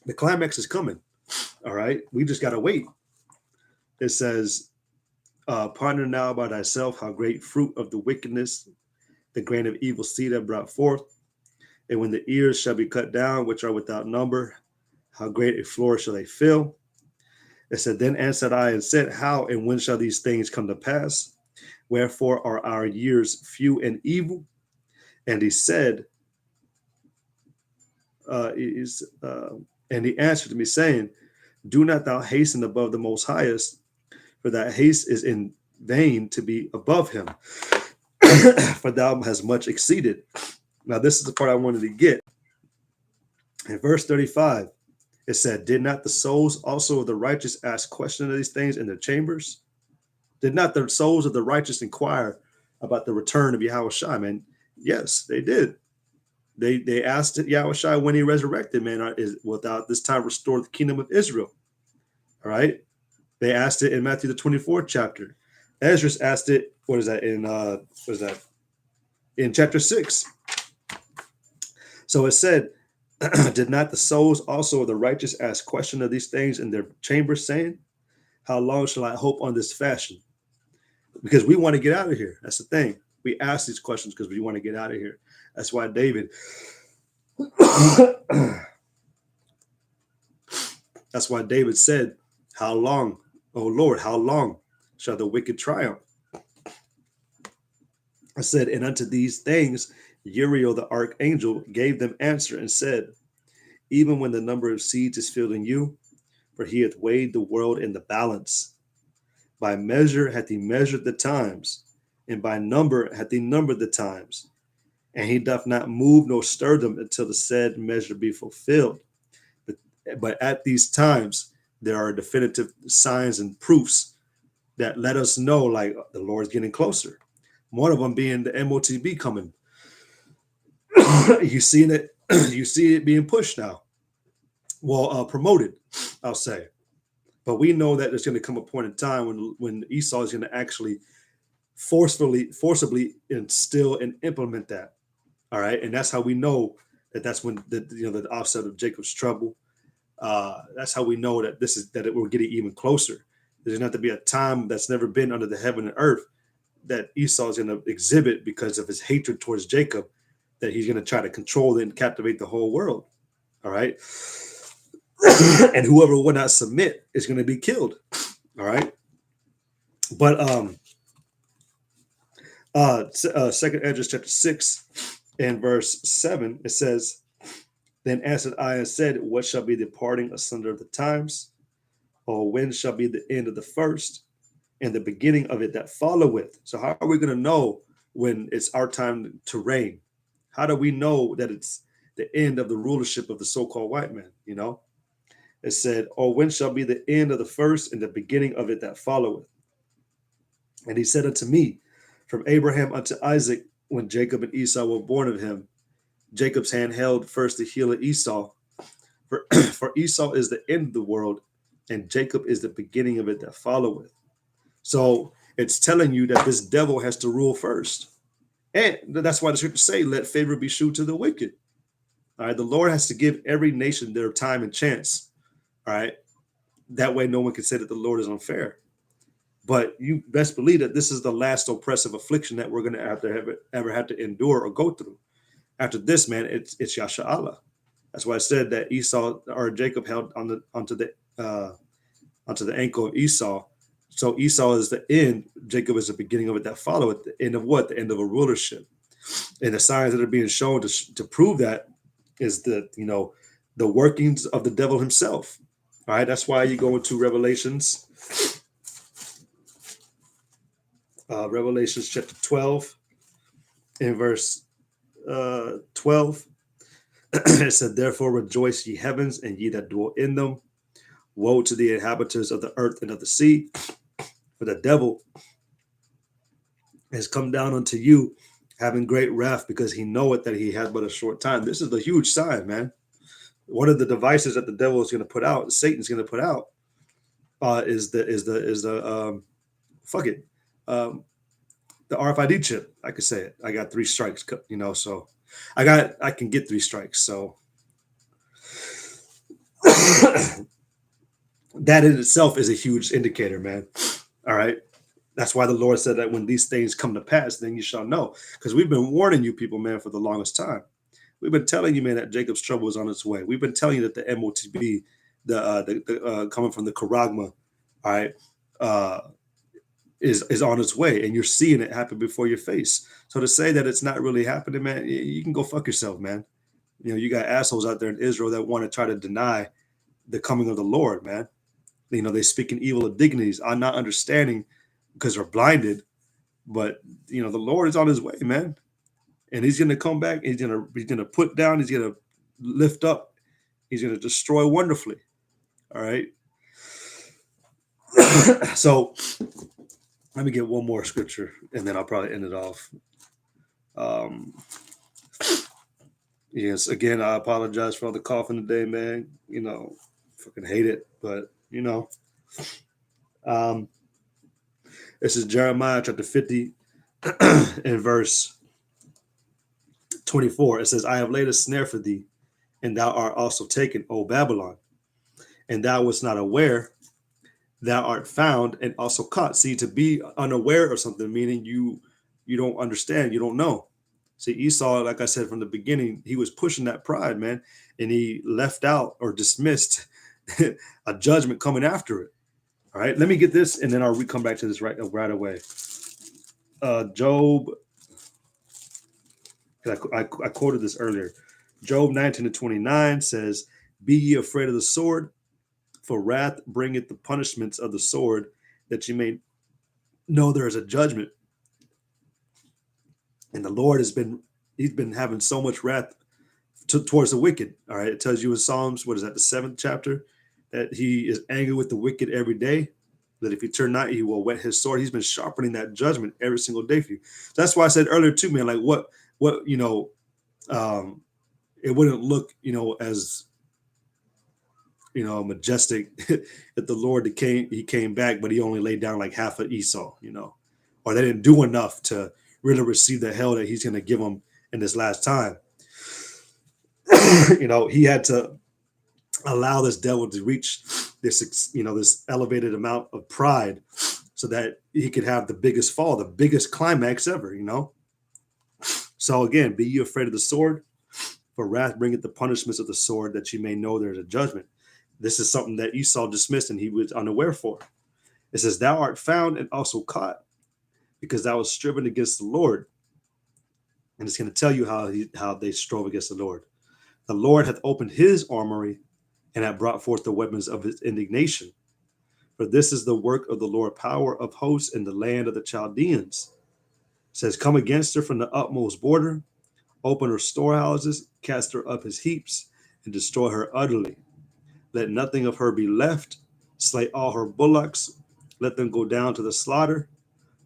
S1: The climax is coming. All right. We just got to wait. It says, ponder now by thyself how great fruit of the wickedness the grain of evil seed have brought forth. And when the ears shall be cut down, which are without number, how great a floor shall they fill? It said, then answered I and said, how and when shall these things come to pass? Wherefore are our years few and evil? And he said, and he answered me, saying, do not thou hasten above the Most Highest, for that haste is in vain to be above him. for thou hast much exceeded. Now, this is the part I wanted to get. In verse 35, it said, did not the souls also of the righteous ask questions of these things in their chambers? Did not the souls of the righteous inquire about the return of Yahushua, man? Yes, they did. They asked Yahushua when he resurrected, man, is without this time restore the kingdom of Israel. All right. They asked it in Matthew the 24th chapter. Ezra asked it, what is that, in chapter 6. So it said, did not the souls also of the righteous ask question of these things in their chambers, saying, how long shall I hope on this fashion? Because we want to get out of here. That's the thing. We ask these questions because we want to get out of here. That's why David that's why David said, how long, O Lord, how long shall the wicked triumph? I said, and unto these things Uriel the archangel gave them answer and said, even when the number of seeds is filled in you, for he hath weighed the world in the balance. By measure hath he measured the times, and by number hath he numbered the times. And he doth not move nor stir them until the said measure be fulfilled. But at these times, there are definitive signs and proofs that let us know, like, the Lord's getting closer. One of them being the MOTB coming. You see it being pushed now. Well, promoted, I'll say. But we know that there's going to come a point in time when Esau is going to actually forcibly instill and implement that. All right, and that's how we know that's when the offset of Jacob's trouble. That's how we know that we're getting even closer. There's going to have to be a time that's never been under the heaven and earth that Esau is going to exhibit because of his hatred towards Jacob, that he's going to try to control and captivate the whole world. All right. And whoever will not submit is going to be killed. All right. But Second Esdras chapter 6 and verse 7, it says, then answered I and said, what shall be the parting asunder of the times? Or when shall be the end of the first and the beginning of it that followeth? So how are we going to know when it's our time to reign? How do we know that it's the end of the rulership of the so-called white man? You know, it said, or when shall be the end of the first and the beginning of it that followeth? And he said unto me, from Abraham unto Isaac, when Jacob and Esau were born of him, Jacob's hand held first the heel of Esau. For Esau is the end of the world, and Jacob is the beginning of it that followeth. So it's telling you that this devil has to rule first. And that's why the scriptures say, let favor be shewed to the wicked. All right. The Lord has to give every nation their time and chance. All right. That way no one can say that the Lord is unfair. But you best believe that this is the last oppressive affliction that we're going to ever have to endure or go through. After this, man, it's Yasha'Allah. That's why I said that Esau or Jacob held onto the ankle of Esau. So Esau is the end. Jacob is the beginning of it that follow at the end of what? The end of a rulership. And the signs that are being shown to prove that is the workings of the devil himself. All right. That's why you go into Revelations. Revelations chapter 12 in verse 12. It said, therefore rejoice ye heavens and ye that dwell in them. Woe to the inhabitants of the earth and of the sea, for the devil has come down unto you, having great wrath, because he knoweth that he had but a short time. This is the huge sign, man. One of the devices that the devil is going to put out, Satan's going to put out, is the RFID chip. I could say it. I got 3 strikes, so I can get 3 strikes. So that in itself is a huge indicator, man. All right. That's why the Lord said that when these things come to pass, then you shall know. Because we've been warning you people, man, for the longest time. We've been telling you, man, that Jacob's trouble is on its way. We've been telling you that the MOTB, the coming from the Karagma, all right, is on its way, and you're seeing it happen before your face. So to say that it's not really happening, man, you can go fuck yourself, man. You got assholes out there in Israel that want to try to deny the coming of the Lord, man. They speak in evil of dignities. I'm not understanding because they're blinded But the Lord is on his way, man. And he's gonna come back, he's gonna put down, he's gonna lift up, he's gonna destroy wonderfully. All right. So let me get one more scripture and then I'll probably end it off. Um yes, again, I apologize for all the coughing today, man. Fucking hate it, but um this is Jeremiah chapter 50 in verse 24. It says, I have laid a snare for thee, and thou art also taken, O Babylon, and thou wast not aware, thou art found and also caught. See, to be unaware of something, meaning you don't understand, you don't know. See, Esau, like I said from the beginning, he was pushing that pride, man, and he left out or dismissed a judgment coming after it. All right, let me get this, and then I'll come back to this right away. Job, I quoted this earlier. Job 19:29 says, be ye afraid of the sword, for wrath bringeth the punishments of the sword, that you may know there is a judgment. And the Lord he's been having so much wrath towards the wicked. All right. It tells you in Psalms, what is that, the 7th chapter, that he is angry with the wicked every day, that if he turn not, he will whet his sword. He's been sharpening that judgment every single day for you. So that's why I said earlier too, man, like what, it wouldn't look, as, majestic that the Lord he came back, but he only laid down like half of Esau, or they didn't do enough to really receive the hell that he's going to give them in this last time. He had to allow this devil to reach this, this elevated amount of pride so that he could have the biggest fall, the biggest climax ever, So again, be ye afraid of the sword, for wrath bringeth the punishments of the sword, that you may know there's a judgment. This is something that Esau dismissed and he was unaware for. It says, thou art found and also caught, because thou was striven against the Lord. And it's going to tell you how they strove against the Lord. The Lord hath opened his armory and hath brought forth the weapons of his indignation. For this is the work of the Lord, power of hosts in the land of the Chaldeans. It says, come against her from the utmost border, open her storehouses, cast her up his heaps, and destroy her utterly. Let nothing of her be left. Slay all her bullocks. Let them go down to the slaughter.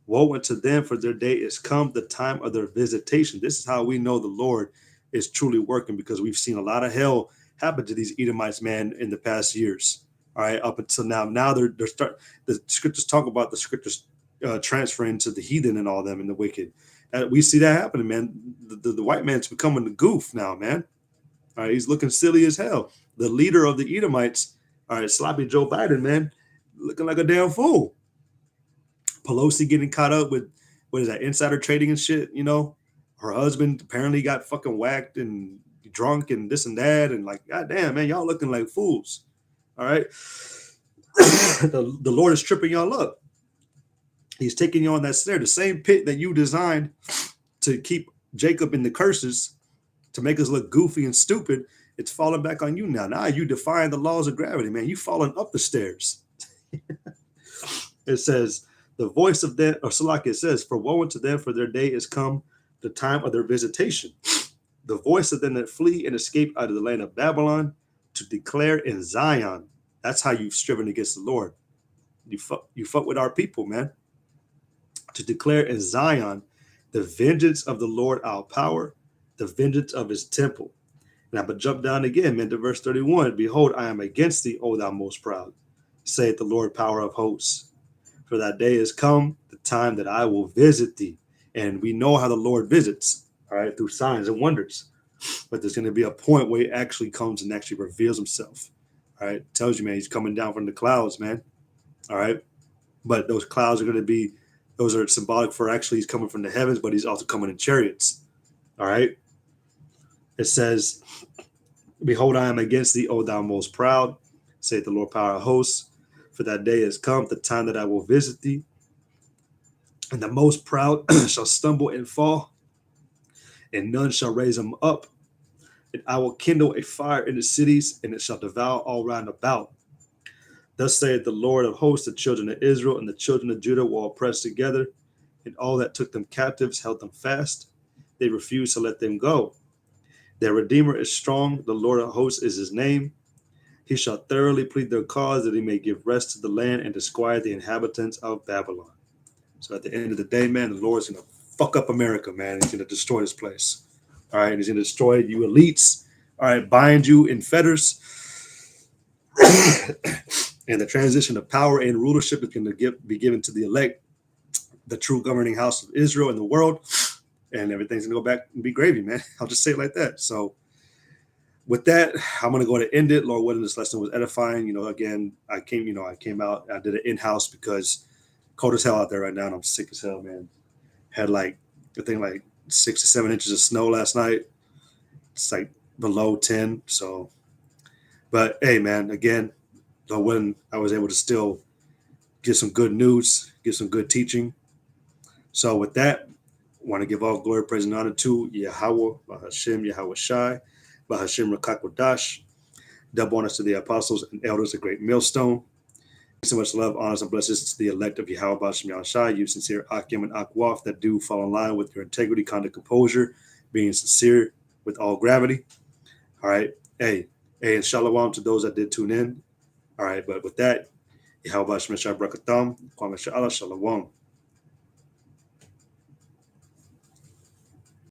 S1: Woe unto them, for their day is come, the time of their visitation. This is how we know the Lord is truly working, because we've seen a lot of hell happen to these Edomites, man, in the past years. All right, up until now. Now the scriptures talk about the scriptures transferring to the heathen and all them and the wicked. We see that happening, man. The white man's becoming the goof now, man. All right, he's looking silly as hell. The leader of the Edomites, all right, sloppy Joe Biden, man, looking like a damn fool. Pelosi getting caught up with, what is that, insider trading and shit, Her husband apparently got fucking whacked and drunk and this and that. And like, goddamn, man, y'all looking like fools. All right. the Lord is tripping y'all up. He's taking you on that snare, the same pit that you designed to keep Jacob in the curses, to make us look goofy and stupid. It's falling back on you now. Now you defying the laws of gravity, man. You falling up the stairs. It says, the voice of them, or Salaki, it says, for woe unto them, for their day is come, the time of their visitation. The voice of them that flee and escape out of the land of Babylon, to declare in Zion. That's how you've striven against the Lord. You fuck with our people, man. To declare in Zion the vengeance of the Lord our power, the vengeance of his temple. And I'm going to jump down again, man, to verse 31. Behold, I am against thee, O thou most proud, saith the Lord, power of hosts. For that day is come, the time that I will visit thee. And we know how the Lord visits, all right, through signs and wonders. But there's going to be a point where he actually comes and actually reveals himself. All right, tells you, man, he's coming down from the clouds, man. All right. But those clouds are going to be, those are symbolic for actually he's coming from the heavens, but he's also coming in chariots. All right. It says, behold, I am against thee, O thou most proud, saith the Lord, power of hosts. For that day is come, the time that I will visit thee. And the most proud shall stumble and fall, and none shall raise them up. And I will kindle a fire in the cities, and it shall devour all round about. Thus saith the Lord of hosts, the children of Israel and the children of Judah will oppress together, and all that took them captives held them fast. They refused to let them go. Their Redeemer is strong. The Lord of hosts is his name. He shall thoroughly plead their cause, that he may give rest to the land and disquiet the inhabitants of Babylon. So at the end of the day, man, the Lord's going to fuck up America, man. He's going to destroy this place. All right. And he's going to destroy you elites. All right. Bind you in fetters. And the transition of power and rulership is going to be given to the elect, the true governing house of Israel in the world. And everything's going to go back and be gravy, man. I'll just say it like that. So with that, I'm going to go ahead and end it. Lord willing, this lesson was edifying. Again, I came out, I did it in-house because cold as hell out there right now, and I'm sick as hell, man. Had like 6 to 7 inches of snow last night. It's like below 10. So, but hey, man, again, Lord willing, I was able to still give some good news, give some good teaching. So with that, I want to give all glory, praise, and honor to Yahweh, Bahashem, Yahweh Shai, Bahashem Rakakwadash. Double honors to the apostles and elders, a great millstone. So much love, honors, and blessings to the elect of Yahweh, Bahashem, Yahweh Shai, you sincere Akim and Akwaf that do fall in line with your integrity, conduct, composure, being sincere with all gravity. All right. Hey, and shalom to those that did tune in. All right. But with that, Yahweh Bahashem Shai Brakatam, Kwame Sha'ala, shalom.